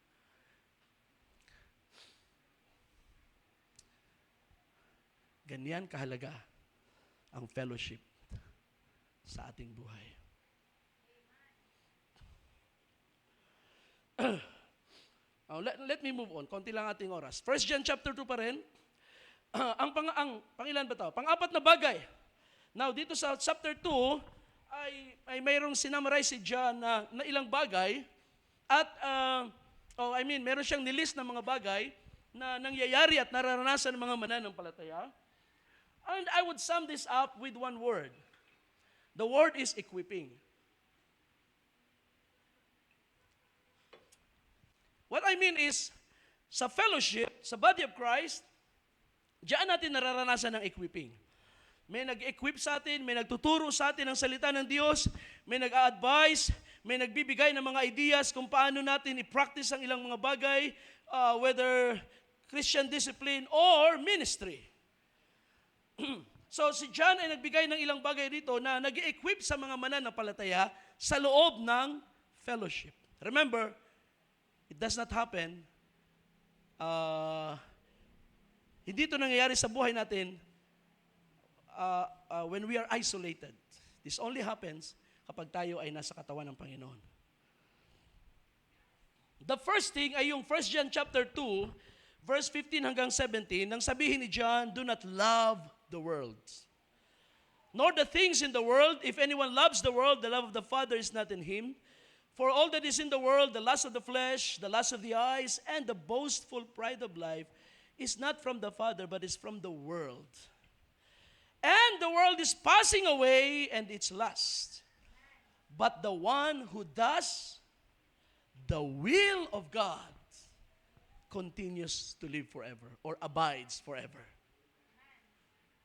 Ganyan kahalaga ang fellowship sa ating buhay. Let me move on. Konti lang ating oras. 1 John chapter 2 pa rin. Pangilan ba ito? Pang-apat na bagay Now, dito sa chapter 2, ay mayroong sinummarize si John na ilang bagay at meron siyang nilist ng mga bagay na nangyayari at nararanasan ng mga mananampalataya. And I would sum this up with one word. The word is equipping. What I mean is, sa fellowship, sa body of Christ, diyan natin nararanasan ng equipping. May nag-equip sa atin, may nagtuturo sa atin ng salita ng Diyos, may nag-a-advise, may nagbibigay ng mga ideas kung paano natin i-practice ang ilang mga bagay, whether Christian discipline or ministry. So si John ay nagbigay ng ilang bagay dito na nag-equip sa mga mananampalataya sa loob ng fellowship. Remember, it does not happen, hindi ito nangyayari sa buhay natin when we are isolated. This only happens kapag tayo ay nasa katawan ng Panginoon. The first thing ay yung 1 John chapter 2, verse 15 hanggang 17, nang sabihin ni John, do not love the world, nor the things in the world. If anyone loves the world, the love of the Father is not in him. For all that is in the world, the lust of the flesh, the lust of the eyes, and the boastful pride of life, is not from the Father, but is from the world. And the world is passing away and its lust. But the one who does the will of God continues to live forever or abides forever.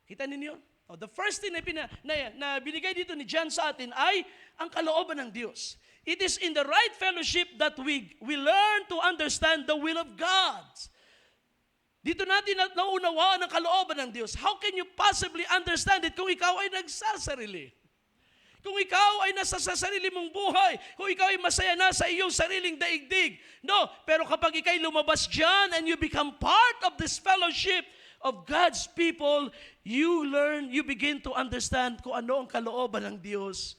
Kita ninyo? The first thing na binigay dito ni John sa atin ay ang kalooban ng Diyos. It is in the right fellowship that we learn to understand the will of God. Dito natin naunawaan ang kalooban ng Diyos. How can you possibly understand it kung ikaw ay nagsasarili? Kung ikaw ay nasa sa sarili mong buhay, kung ikaw ay masaya na sa iyong sariling daigdig. No, pero kapag ikaw ay lumabas dyan and you become part of this fellowship of God's people, you begin to understand kung ano ang kalooban ng Diyos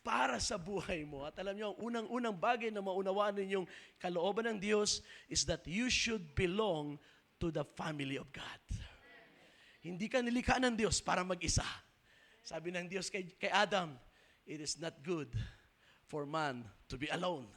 para sa buhay mo. At alam niyo, ang unang-unang bagay na maunawaan ninyong kalooban ng Diyos is that you should belong to the family of God. Hindi ka nilikha ng Diyos para mag-isa. Sabi ng Diyos kay Adam, it is not good for man to be alone.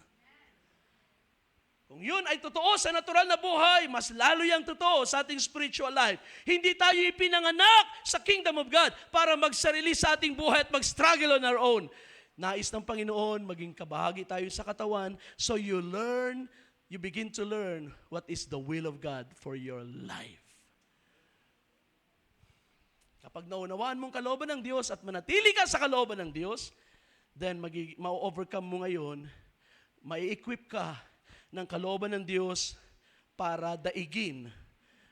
Kung yun ay totoo sa natural na buhay, mas lalo yang totoo sa ating spiritual life. Hindi tayo ipinanganak sa kingdom of God para magsarili sa ating buhay at mag-struggle on our own. Nais ng Panginoon, maging kabahagi tayo sa katawan, so you begin to learn what is the will of God for your life. Kapag naunawaan mong kalooban ng Diyos at manatili ka sa kalooban ng Diyos, then ma-overcome mo ngayon, mai-equip ka ng kalooban ng Diyos para daigin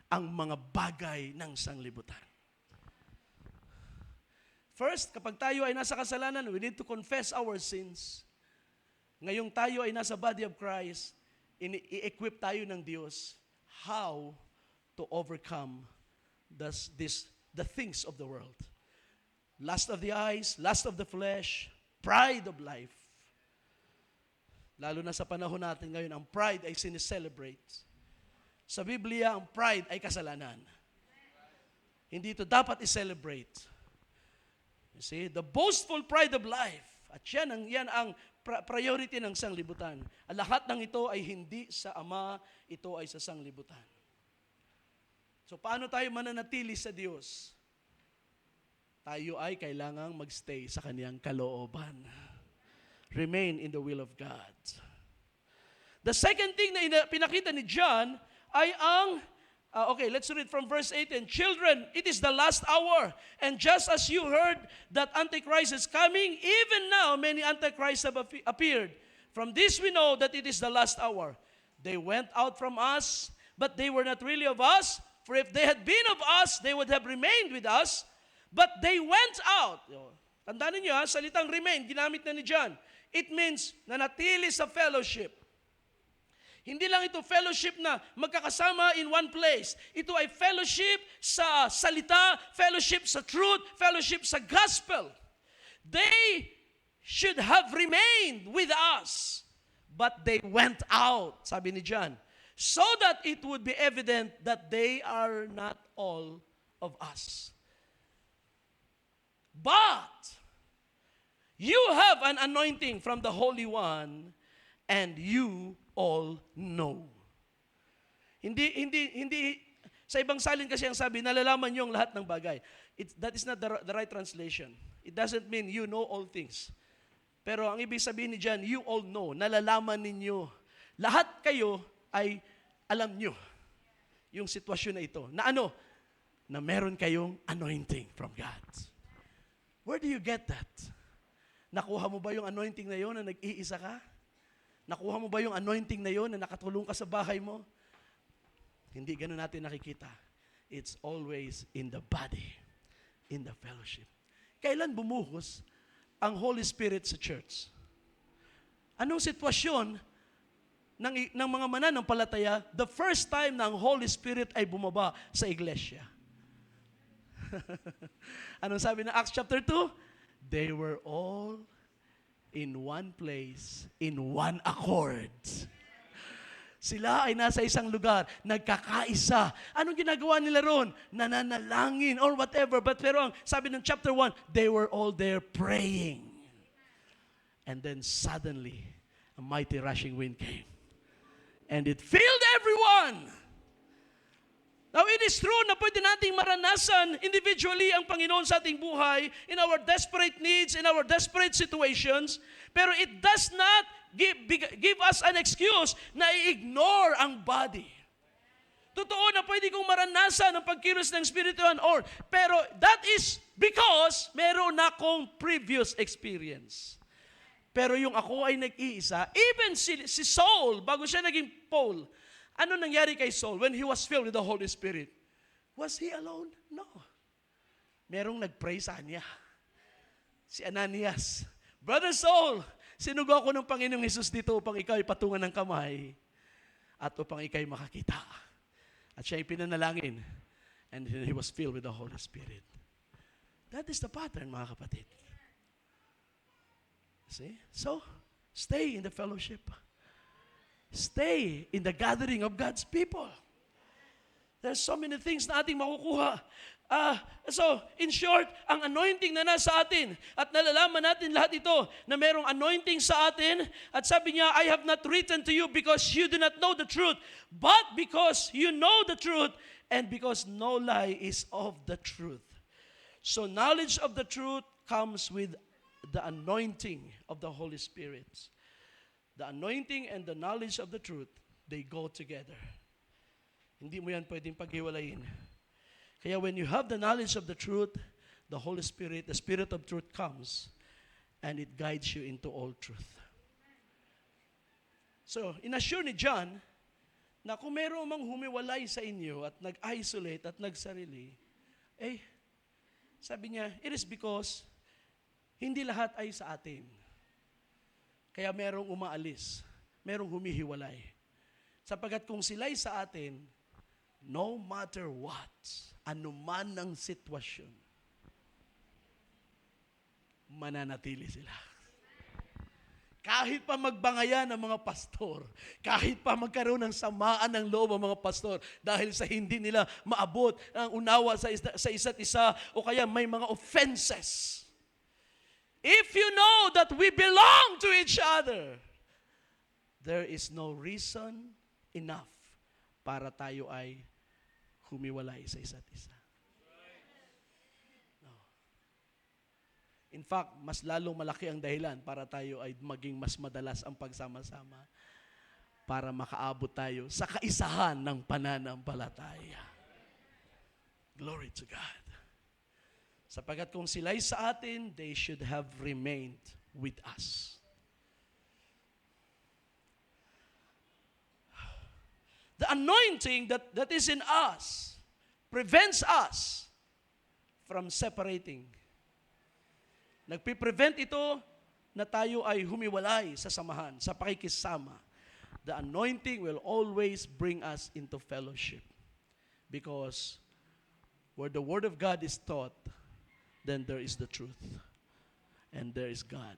ang mga bagay ng sanglibutan. First, kapag tayo ay nasa kasalanan, we need to confess our sins. Ngayong tayo ay nasa body of Christ, i-equip tayo ng Diyos how to overcome the things of the world. Lust of the eyes, lust of the flesh, pride of life. Lalo na sa panahon natin ngayon, ang pride ay sineselebrate. Sa Biblia, ang pride ay kasalanan. Hindi ito dapat i-celebrate. You see, the boastful pride of life. At yan ang priority ng sanglibutan. Ang lahat ng ito ay hindi sa Ama, ito ay sa sanglibutan. So paano tayo mananatili sa Diyos? Tayo ay kailangang magstay sa Kaniyang kalooban. Remain in the will of God. The second thing na pinakita ni John ay ang, let's read from verse 18. Children, it is the last hour. And just as you heard that Antichrist is coming, even now many Antichrists have appeared. From this we know that it is the last hour. They went out from us, but they were not really of us. For if they had been of us, they would have remained with us. But they went out. Tandaan niyo salitang remain, ginamit na ni John. It means nanatili sa fellowship. Hindi lang ito fellowship na magkakasama in one place. Ito ay fellowship sa salita, fellowship sa truth, fellowship sa gospel. They should have remained with us, but they went out, sabi ni John, so that it would be evident that they are not all of us. But you have an anointing from the Holy One, and you all know. Hindi, sa ibang salin kasi ang sabi, nalalaman niyo ang lahat ng bagay. That is not the right translation. It doesn't mean you know all things. Pero ang ibig sabihin ni John, you all know, nalalaman ninyo. Lahat kayo ay alam nyo yung sitwasyon na ito. Na ano? Na meron kayong anointing from God. Where do you get that? Nakuha mo ba yung anointing na yon na nag-iisa ka? Nakuha mo ba yung anointing na yon na nakatulong ka sa bahay mo? Hindi ganun natin nakikita. It's always in the body, in the fellowship. Kailan bumuhos ang Holy Spirit sa church? Anong sitwasyon ng mga mananampalataya the first time na ang Holy Spirit ay bumaba sa iglesia? Anong sabi ng Acts chapter 2? They were all in one place, in one accord. Sila ay nasa isang lugar, nagkakaisa. Anong ginagawa nila ron? Nananalangin or whatever. Pero ang sabi ng chapter 1, they were all there praying. And then suddenly, a mighty rushing wind came. And it filled everyone. Now, it is true na pwede nating maranasan individually ang Panginoon sa ating buhay in our desperate needs, in our desperate situations, pero it does not give us an excuse na i-ignore ang body. Totoo na pwede kong maranasan ang pagkilos ng Espiritu or, pero that is because meron akong previous experience. Pero yung ako ay nag-iisa, even si Saul, bago siya naging Paul, ano nangyari kay Saul when he was filled with the Holy Spirit? Was he alone? No. Merong nag-pray sa kanya. Si Ananias. Brother Saul, sinugo ako ng Panginoong Hesus dito upang ikaw ay patungan ng kamay at upang ikaw ay makakita. At siya ay pinanalangin. And he was filled with the Holy Spirit. That is the pattern, mga kapatid. See? So, stay in the fellowship. Stay in the gathering of God's people. There's so many things na ating makukuha. So, in short, ang anointing na nasa atin, at nalalaman natin lahat ito, na merong anointing sa atin, at sabi niya, I have not written to you because you do not know the truth, but because you know the truth, and because no lie is of the truth. So, knowledge of the truth comes with the anointing of the Holy Spirit. The anointing and the knowledge of the truth, they go together. Hindi mo yan pwedeng paghiwalayin. Kaya when you have the knowledge of the truth, the Holy Spirit, the Spirit of truth comes and it guides you into all truth. So, inassure ni John na kung mayroong mang humiwalay sa inyo at nag-isolate at nagsarili, sabi niya, it is because hindi lahat ay sa atin. Kaya merong umaalis, merong humihiwalay. Sapagkat kung sila'y sa atin, no matter what, anuman ang sitwasyon, mananatili sila. Kahit pa magbangayan ng mga pastor, kahit pa magkaroon ng samaan ng loob ang mga pastor dahil sa hindi nila maabot ang unawa sa isa't isa o kaya may mga offenses. If you know that we belong to each other, there is no reason enough para tayo ay humiwalay sa isa't isa. No. In fact, mas lalong malaki ang dahilan para tayo ay maging mas madalas ang pagsama-sama para makaabot tayo sa kaisahan ng pananampalataya. Glory to God. Sapagkat kung sila'y sa atin, they should have remained with us. The anointing that is in us prevents us from separating. Nagpiprevent ito na tayo ay humiwalay sa samahan, sa pakikisama. The anointing will always bring us into fellowship. Because where the Word of God is taught, then there is the truth. And there is God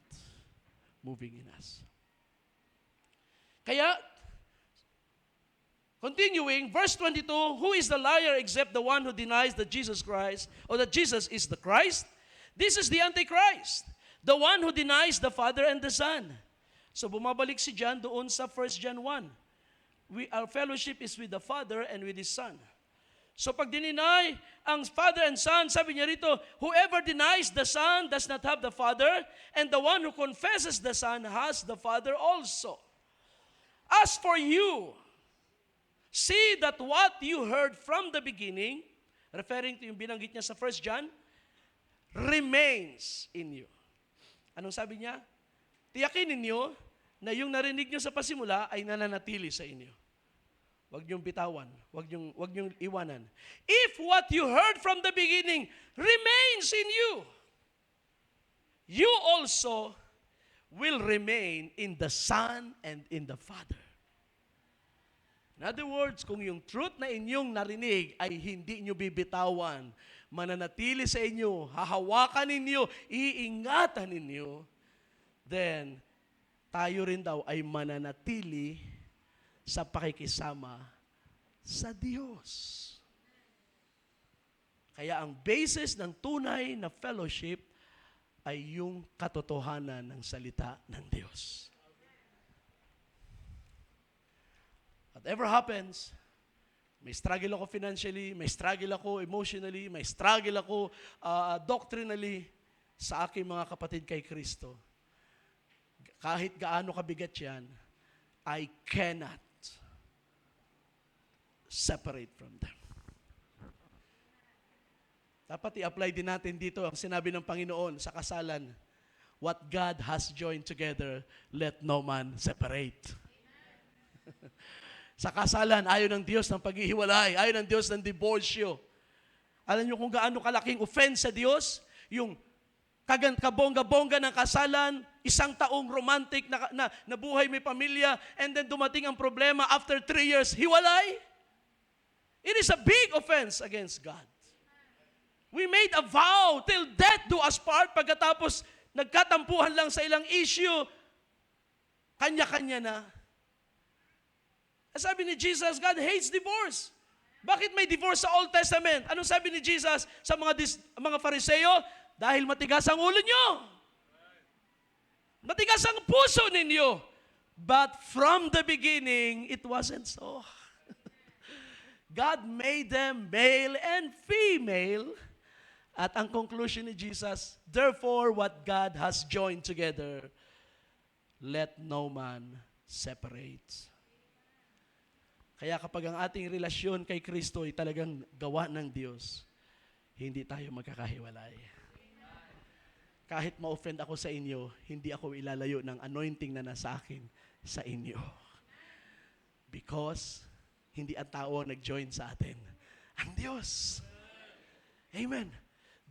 moving in us. Kaya, continuing, verse 22, who is the liar except the one who denies that Jesus Christ, or that Jesus is the Christ? This is the Antichrist, the one who denies the Father and the Son. So bumabalik si John doon sa 1 John 1. Our fellowship is with the Father and with His Son. So pag dininay ang Father and Son, sabi niya rito, whoever denies the Son does not have the Father, and the one who confesses the Son has the Father also. As for you, see that what you heard from the beginning, referring to yung binanggit niya sa 1 John, remains in you. Anong sabi niya? Tiyakin ninyo na yung narinig niyo sa pasimula ay nananatili sa inyo. Huwag niyong bitawan. Huwag niyong iwanan. If what you heard from the beginning remains in you, you also will remain in the Son and in the Father. In other words, kung yung truth na inyong narinig ay hindi niyo bibitawan, mananatili sa inyo, hahawakan ninyo, iingatan ninyo, then tayo rin daw ay mananatili sa pakikisama sa Diyos. Kaya ang basis ng tunay na fellowship ay yung katotohanan ng salita ng Diyos. Whatever happens, may struggle ako financially, may struggle ako emotionally, may struggle ako doctrinally sa aking mga kapatid kay Kristo. Kahit gaano kabigat yan, I cannot separate from them. Dapat i-apply din natin dito ang sinabi ng Panginoon sa kasalan. What God has joined together, let no man separate. Sa kasalan, ayaw ng Diyos ng paghihiwalay, ayaw ng Diyos ng diborsyo. Alam niyo kung gaano kalaking offense sa Diyos, yung kabongga-bongga ng kasalan, isang taong romantic na buhay, may pamilya, and then dumating ang problema after 3 years, hiwalay. It is a big offense against God. We made a vow till death do us part, pagkatapos nagkatampuhan lang sa ilang issue, kanya-kanya na. Sabi ni Jesus, God hates divorce. Bakit may divorce sa Old Testament? Anong sabi ni Jesus sa mga Fariseo? Dahil matigas ang ulo nyo. Matigas ang puso ninyo. But from the beginning, it wasn't so. God made them male and female. At ang conclusion ni Jesus, therefore, what God has joined together, let no man separate. Kaya kapag ang ating relasyon kay Kristo ay talagang gawa ng Diyos, hindi tayo magkakahiwalay. Kahit ma-offend ako sa inyo, hindi ako ilalayo ng anointing na nasa akin sa inyo. Because hindi ang tao ang nag-join sa atin. Ang Diyos. Amen.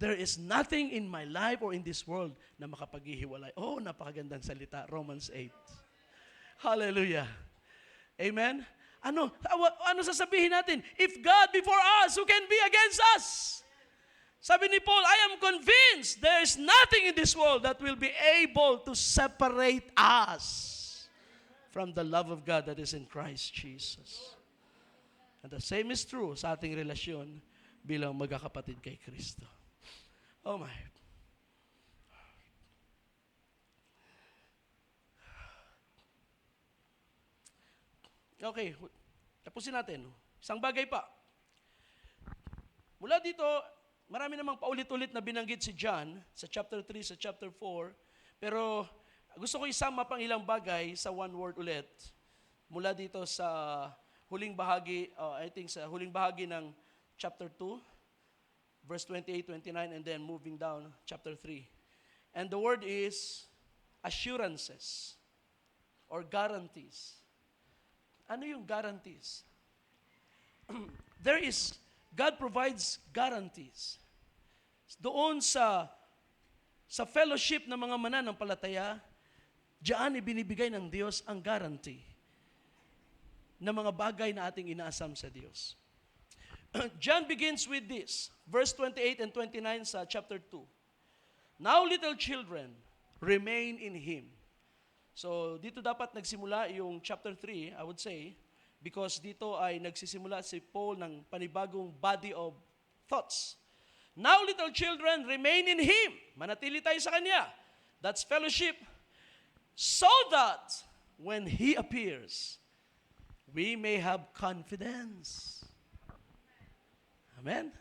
There is nothing in my life or in this world na makapaghihiwalay. Oh, napakagandang salita. Romans 8. Hallelujah. Amen. Ano sasabihin natin? If God before us, who can be against us? Sabi ni Paul, I am convinced there is nothing in this world that will be able to separate us from the love of God that is in Christ Jesus. And the same is true sa ating relasyon bilang magkakapatid kay Kristo. Oh my. Okay, tapusin natin. Isang bagay pa. Mula dito, marami namang paulit-ulit na binanggit si John sa chapter 3, sa chapter 4. Pero gusto ko isama pang ilang bagay sa one word ulit. Mula dito sa huling bahagi, I think sa huling bahagi ng chapter 2, verse 28, 29, and then moving down, chapter 3. And the word is assurances or guarantees. Ano yung guarantees? God provides guarantees. Doon sa fellowship ng mga mananampalataya, diyan ibinibigay ng Diyos ang guarantee ng mga bagay na ating inaasam sa Diyos. John begins with this, verse 28 and 29 sa chapter 2. Now little children, remain in Him. So dito dapat nagsimula yung chapter 3, I would say, because dito ay nagsisimula si Paul ng panibagong body of thoughts. Now, little children, remain in Him. Manatili tayo sa Kanya. That's fellowship. So that, when He appears, we may have confidence. Amen?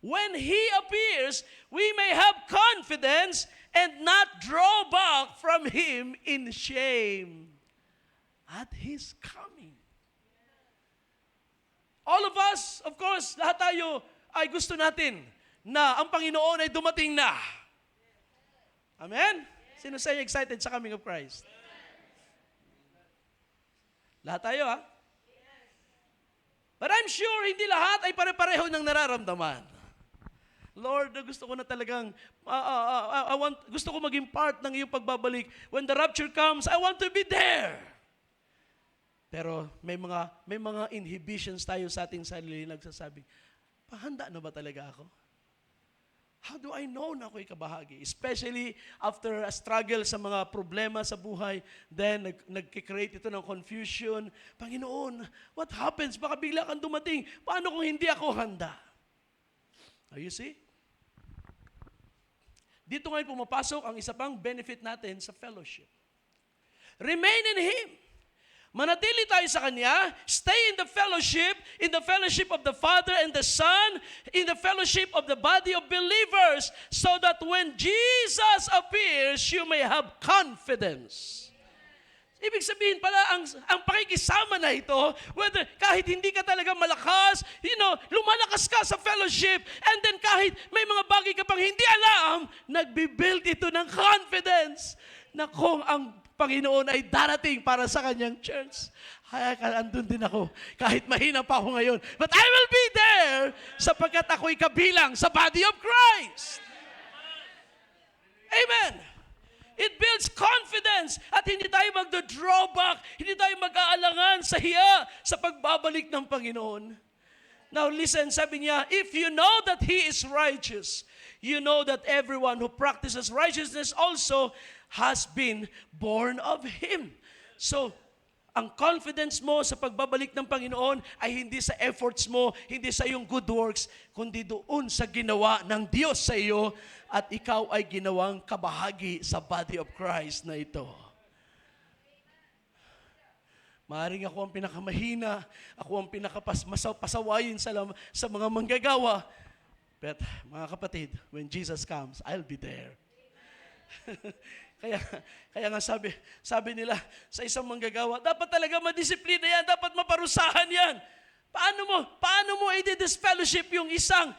When He appears, we may have confidence and not draw back from Him in shame at His coming. All of us, of course, lahat tayo ay gusto natin na ang Panginoon ay dumating na. Amen? Sino sa inyo excited sa coming of Christ? Lahat tayo, ha? But I'm sure hindi lahat ay pare-pareho ng nararamdaman. Lord, gusto ko na talagang, gusto ko maging part ng iyong pagbabalik. When the rapture comes, I want to be there. Pero may mga inhibitions tayo sa ating sarili nagsasabi, handa na ba talaga ako? How do I know na ako'y kabahagi? Especially after a struggle sa mga problema sa buhay, then nag-create ito ng confusion. Panginoon, what happens? Baka bigla kang dumating. Paano kung hindi ako handa? Now you see? Dito ngayon pumapasok ang isa pang benefit natin sa fellowship. Remain in Him. Manatili tayo sa Kanya, stay in the fellowship of the Father and the Son, in the fellowship of the body of believers, so that when Jesus appears, you may have confidence. Ibig sabihin pala, ang pakikisama na ito, whether kahit hindi ka talaga malakas, lumalakas ka sa fellowship, and then kahit may mga bagay ka pang hindi alam, nagbibuild ito ng confidence na kung ang Panginoon ay darating para sa kanyang church. Andun din ako, kahit mahina pa ako ngayon. But I will be there sapagkat ako'y kabilang sa body of Christ. Amen. It builds confidence at hindi tayo magdo-draw back, hindi tayo mag-aalangan sa hiya sa pagbabalik ng Panginoon. Now listen, sabi niya, if you know that He is righteous, you know that everyone who practices righteousness also has been born of Him. So, ang confidence mo sa pagbabalik ng Panginoon ay hindi sa efforts mo, hindi sa iyong good works, kundi doon sa ginawa ng Diyos sa iyo at ikaw ay ginawang kabahagi sa body of Christ na ito. Maaaring ako ang pinakamahina, ako ang pinakapasawayin sa mga manggagawa. But mga kapatid, when Jesus comes, I'll be there. Kaya nga sabi nila sa isang manggagawa, dapat talaga madisiplina yan, dapat maparusahan yan. Paano mo i-disfellowship yung isang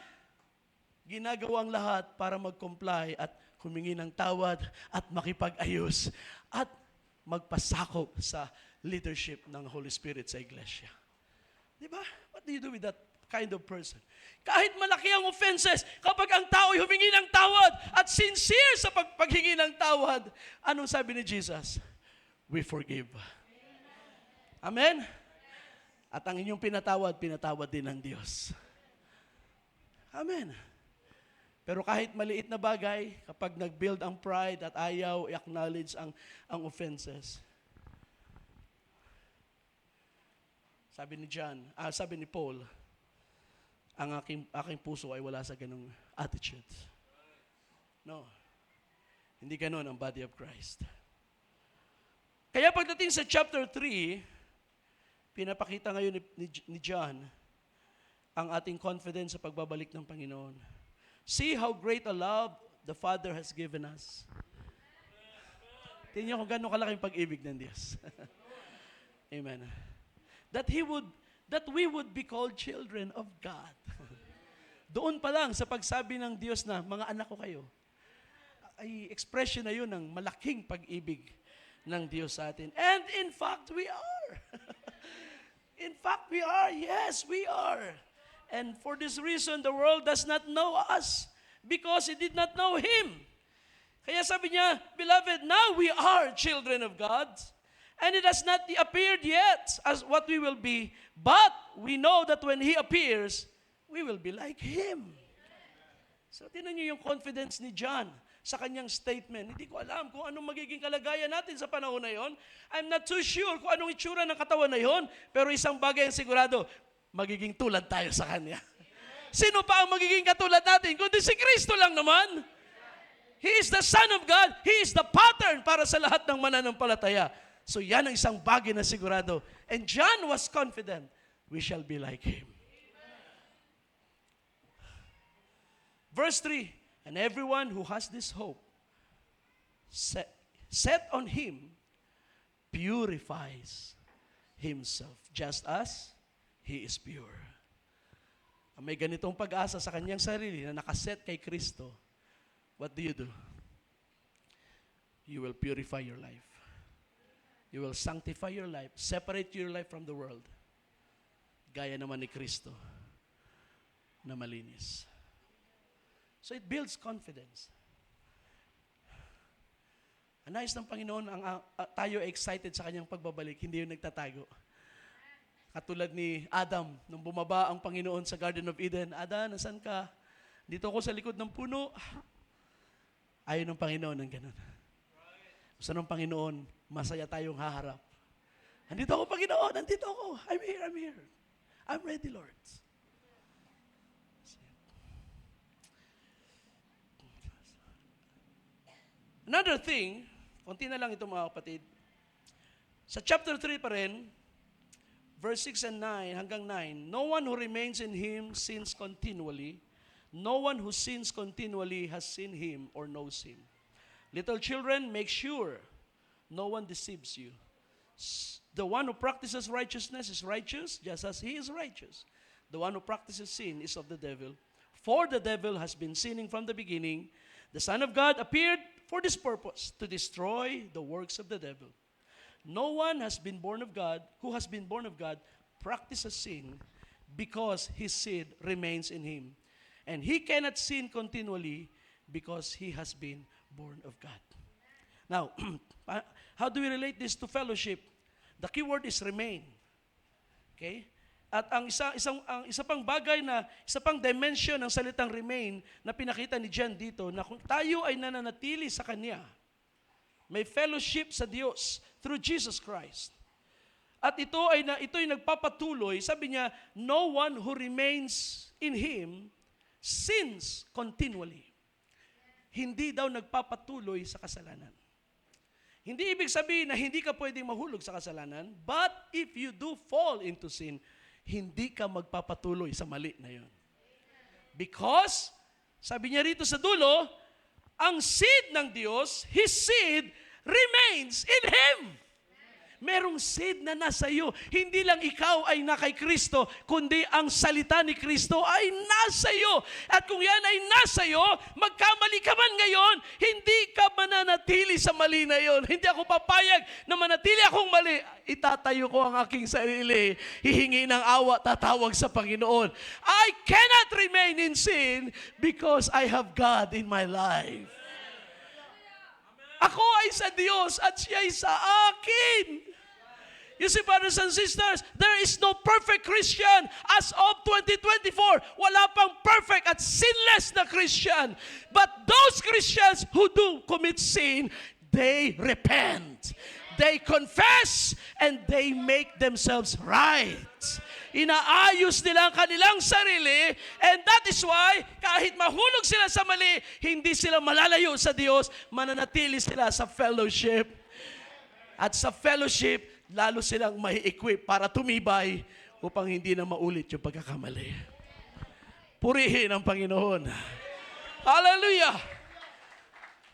ginagawang lahat para mag-comply at humingi ng tawad at makipag-ayos at magpasakop sa leadership ng Holy Spirit sa iglesia? Di ba? What do you do with that kind of person? Kahit malaki ang offenses, kapag ang tao'y humingi ng tawad at sincere sa paghingi ng tawad, anong sabi ni Jesus? We forgive. Amen? At ang inyong pinatawad din ng Diyos. Amen. Pero kahit maliit na bagay, kapag nag-build ang pride at ayaw i-acknowledge ang offenses, sabi ni Paul, ang aking puso ay wala sa ganung attitude. No. Hindi ganun ang body of Christ. Kaya pagdating sa chapter 3, pinapakita ngayon ni John ang ating confidence sa pagbabalik ng Panginoon. See how great a love the Father has given us. Tingnan niyo kung gano'ng kalaking pag-ibig ng Diyos. Amen. That we would be called children of God. Doon pa lang sa pagsabi ng Diyos na, mga anak ko kayo, ay expression na yun ng malaking pag-ibig ng Diyos sa atin. And in fact, we are. In fact, we are. Yes, we are. And for this reason, the world does not know us because it did not know Him. Kaya sabi niya, Beloved, now we are children of God. And it has not appeared yet as what we will be, but we know that when He appears, we will be like Him. So, tinan niyo yung confidence ni John sa kanyang statement. Hindi ko alam kung anong magiging kalagayan natin sa panahon na yon. I'm not too sure kung anong itsura ng katawan na yon, pero isang bagay ang sigurado, magiging tulad tayo sa Kanya. Sino pa ang magiging katulad natin? Kundi si Kristo lang naman. He is the Son of God. He is the pattern para sa lahat ng mananampalataya. So yan ang isang bagay na sigurado. And John was confident, we shall be like Him. Verse 3, and everyone who has this hope set on Him purifies himself, just as He is pure. May ganitong pag-asa sa kanyang sarili na nakaset kay Kristo. What do? You will purify your life. You will sanctify your life. Separate your life from the world. Gaya naman ni Kristo na malinis. So it builds confidence. Ang nais ng Panginoon, tayo ay excited sa kanyang pagbabalik, hindi yung nagtatago. Katulad ni Adam, nung bumaba ang Panginoon sa Garden of Eden, Adam, nasan ka? Dito ako sa likod ng puno. Ayaw ng Panginoon ng ganun. Gusto ng Panginoon, masaya tayong haharap. Andito ako, Panginoon, andito ako. I'm here. I'm ready, Lord. Another thing, konti na lang ito mga kapatid. Sa chapter 3 pa rin, verse 6 and 9 hanggang 9, no one who remains in Him sins continually. No one who sins continually has seen Him or knows Him. Little children, make sure no one deceives you. The one who practices righteousness is righteous, just as he is righteous. The one who practices sin is of the devil. For the devil has been sinning from the beginning. The Son of God appeared for this purpose, to destroy the works of the devil. No one has been born of God, who has been born of God, practices sin, because his seed remains in him. And he cannot sin continually because he has been born of God. Now, how do we relate this to fellowship? The key word is remain. Okay? At ang isa pang bagay na, isa pang dimension ng salitang remain na pinakita ni John dito, na kung tayo ay nananatili sa Kanya, may fellowship sa Diyos through Jesus Christ. At ito'y nagpapatuloy, sabi niya, no one who remains in Him sins continually. Hindi daw nagpapatuloy sa kasalanan. Hindi ibig sabihin na hindi ka pwedeng mahulog sa kasalanan, but if you do fall into sin, hindi ka magpapatuloy sa mali na yun. Because, sabi niya rito sa dulo, ang seed ng Diyos, His seed, remains in Him. Merong seed na nasa iyo. Hindi lang ikaw ay na kay Kristo, kundi ang salita ni Kristo ay nasa iyo. At kung yan ay nasa iyo, magkamali ka man ngayon, hindi ka mananatili sa mali na yon. Hindi ako papayag na manatili akong mali. Itatayo ko ang aking sarili. Hihingi ng awa, tatawag sa Panginoon. I cannot remain in sin because I have God in my life. Ako ay sa Diyos at siya ay sa akin. You see, brothers and sisters, there is no perfect Christian as of 2024. Wala pang perfect at sinless na Christian. But those Christians who do commit sin, they repent. They confess and they make themselves right. Inaayos nila ang kanilang sarili, and that is why kahit mahulog sila sa mali, hindi sila malalayo sa Diyos, mananatili sila sa fellowship. At sa fellowship, lalo silang mai-equip para tumibay upang hindi na maulit yung pagkakamali. Purihin ang Panginoon. Hallelujah!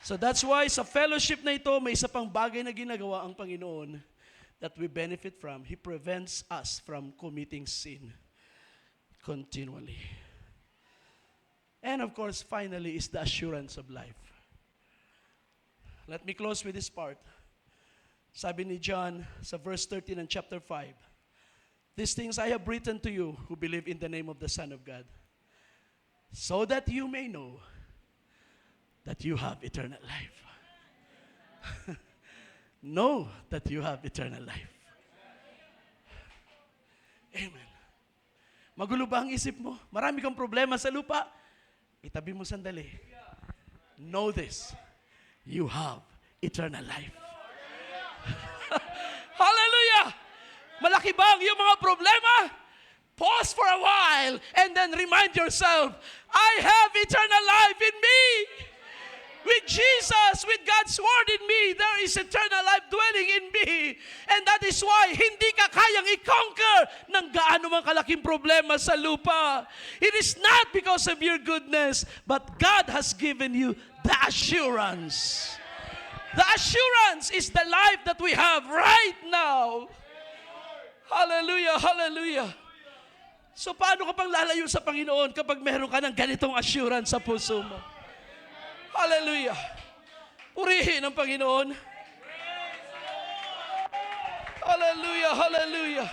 So that's why sa fellowship na ito, may isa pang bagay na ginagawa ang Panginoon that we benefit from. He prevents us from committing sin continually. And of course, finally, is the assurance of life. Let me close with this part. Sabi ni John sa verse 13 ng chapter 5, these things I have written to you who believe in the name of the Son of God, so that you may know that you have eternal life. Know that you have eternal life. Amen. Magulo ba ang isip mo? Marami kang problema sa lupa? Itabi mo sandali. Know this. You have eternal life. Hallelujah! Malaki ba ang iyong mga problema? Pause for a while and then remind yourself, I have eternal life in me. With Jesus, with God's Word in me, there is eternal life dwelling in me. And that is why hindi ka kayang i-conquer ng gaano mang kalaking problema sa lupa. It is not because of your goodness, but God has given you the assurance. The assurance is the life that we have right now. Hallelujah, hallelujah. So paano ka pang lalayo sa Panginoon kapag meron ka ng ganitong assurance sa puso mo? Hallelujah. Purihin ang Panginoon. Hallelujah, hallelujah.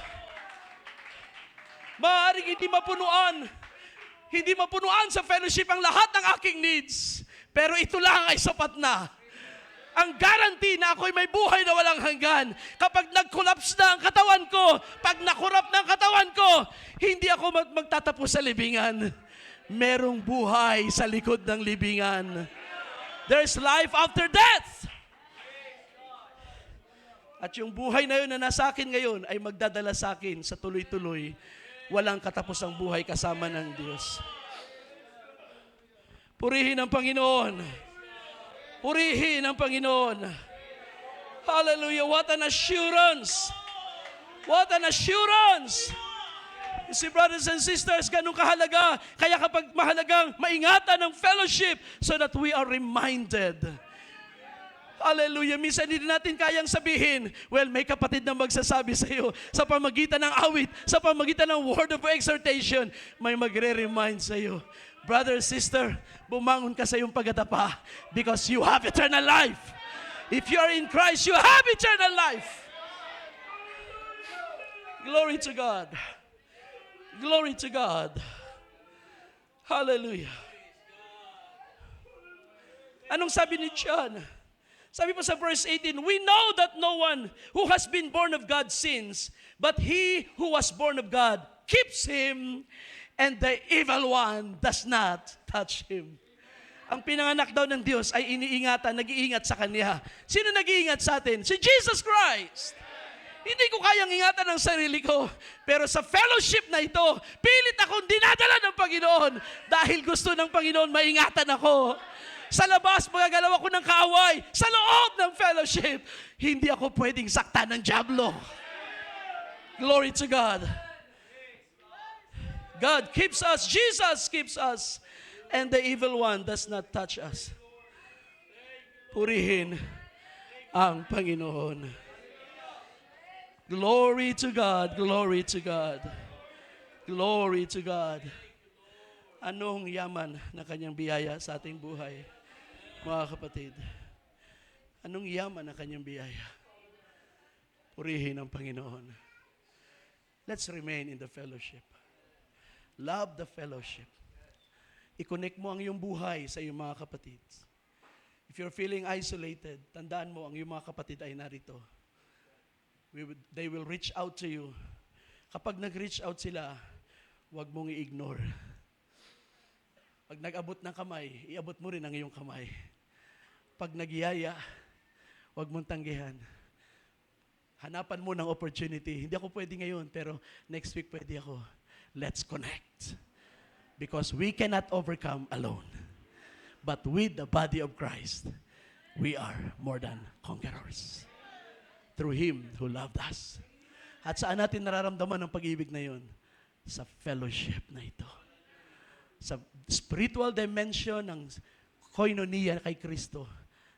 Maaaring hindi mapunuan sa fellowship ang lahat ng aking needs. Pero ito lang ay sapat na. Ang guarantee na ako'y may buhay na walang hanggan. Kapag nag-collapse na ang katawan ko, pag nakurap na ang katawan ko, hindi ako magtatapos sa libingan. Merong buhay sa likod ng libingan. There's life after death. At yung buhay na yun na nasa akin ngayon ay magdadala sa akin sa tuloy-tuloy. Walang katapusang buhay kasama ng Diyos. Purihin ang Panginoon. Purihin ang Panginoon. Hallelujah. What an assurance. What an assurance. You see, brothers and sisters, ganun kahalaga. Kaya kapag mahalagang maingatan ng fellowship so that we are reminded. Hallelujah. Minsan hindi natin kayang sabihin, well, may kapatid na magsasabi sa iyo sa pamagitan ng awit, sa pamagitan ng word of exhortation, may magre-remind sa iyo. Brother, sister, bumangon ka sa iyong pagdadapa because you have eternal life. If you are in Christ, you have eternal life. Glory to God. Glory to God. Hallelujah. Anong sabi ni John? Sabi po sa verse 18, we know that no one who has been born of God sins, but he who was born of God keeps him, and the evil one does not touch him. Ang pinanganak daw ng Diyos ay iniingatan, nag-iingat sa Kanya. Sino nag-iingat sa atin? Si Jesus Christ. Hindi ko kayang ingatan ang sarili ko. Pero sa fellowship na ito, pilit akong dinadala ng Panginoon dahil gusto ng Panginoon maingatan ako. Sa labas, magagalaw ako ng kaaway. Sa loob ng fellowship, hindi ako pwedeng saktan ng dyablo. Glory to God. God keeps us. Jesus keeps us. And the evil one does not touch us. Purihin ang Panginoon. Glory to God, glory to God, glory to God. Anong yaman na kanyang biyaya sa ating buhay, mga kapatid? Anong yaman na kanyang biyaya? Purihin ang Panginoon. Let's remain in the fellowship. Love the fellowship. I-connect mo ang iyong buhay sa iyong mga kapatid. If you're feeling isolated, tandaan mo ang iyong mga kapatid ay narito. They will reach out to you. Kapag nag-reach out sila, huwag mong i-ignore. Pag nag-abot ng kamay, iabot mo rin ang iyong kamay. Pag nagyaya, huwag mong tanggihan. Hanapan mo ng opportunity. Hindi ako pwede ngayon, pero next week pwede ako. Let's connect. Because we cannot overcome alone. But with the body of Christ, we are more than conquerors. Through Him who loved us. At saan natin nararamdaman ang pag-ibig na yun? Sa fellowship na ito. Sa spiritual dimension ng koinonia kay Kristo.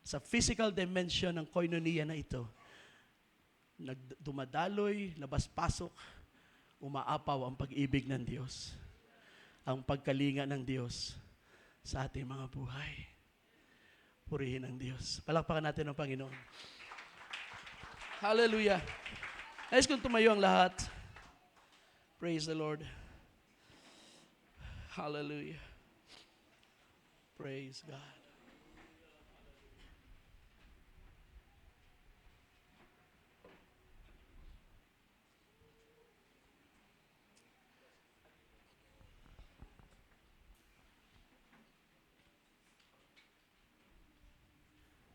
Sa physical dimension ng koinonia na ito. Dumadaloy, labas-pasok, umaapaw ang pag-ibig ng Diyos. Ang pagkalinga ng Diyos sa ating mga buhay. Purihin ang Diyos. Palakpakan natin ang Panginoon. Hallelujah. Nais kong tumayo ang lahat. Praise the Lord. Hallelujah. Praise God.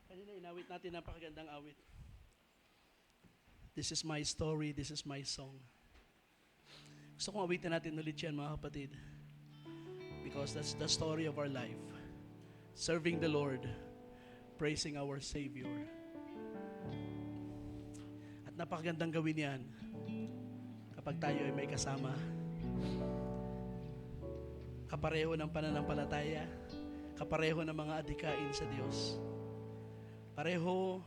Kanina inawit natin napakagandang awit. This is my story, this is my song. Gusto kong awitin natin ulit yan, mga kapatid. Because that's the story of our life. Serving the Lord, praising our Savior. At napakagandang gawin yan kapag tayo ay may kasama. Kapareho ng pananampalataya, kapareho ng mga adikain sa Diyos. Pareho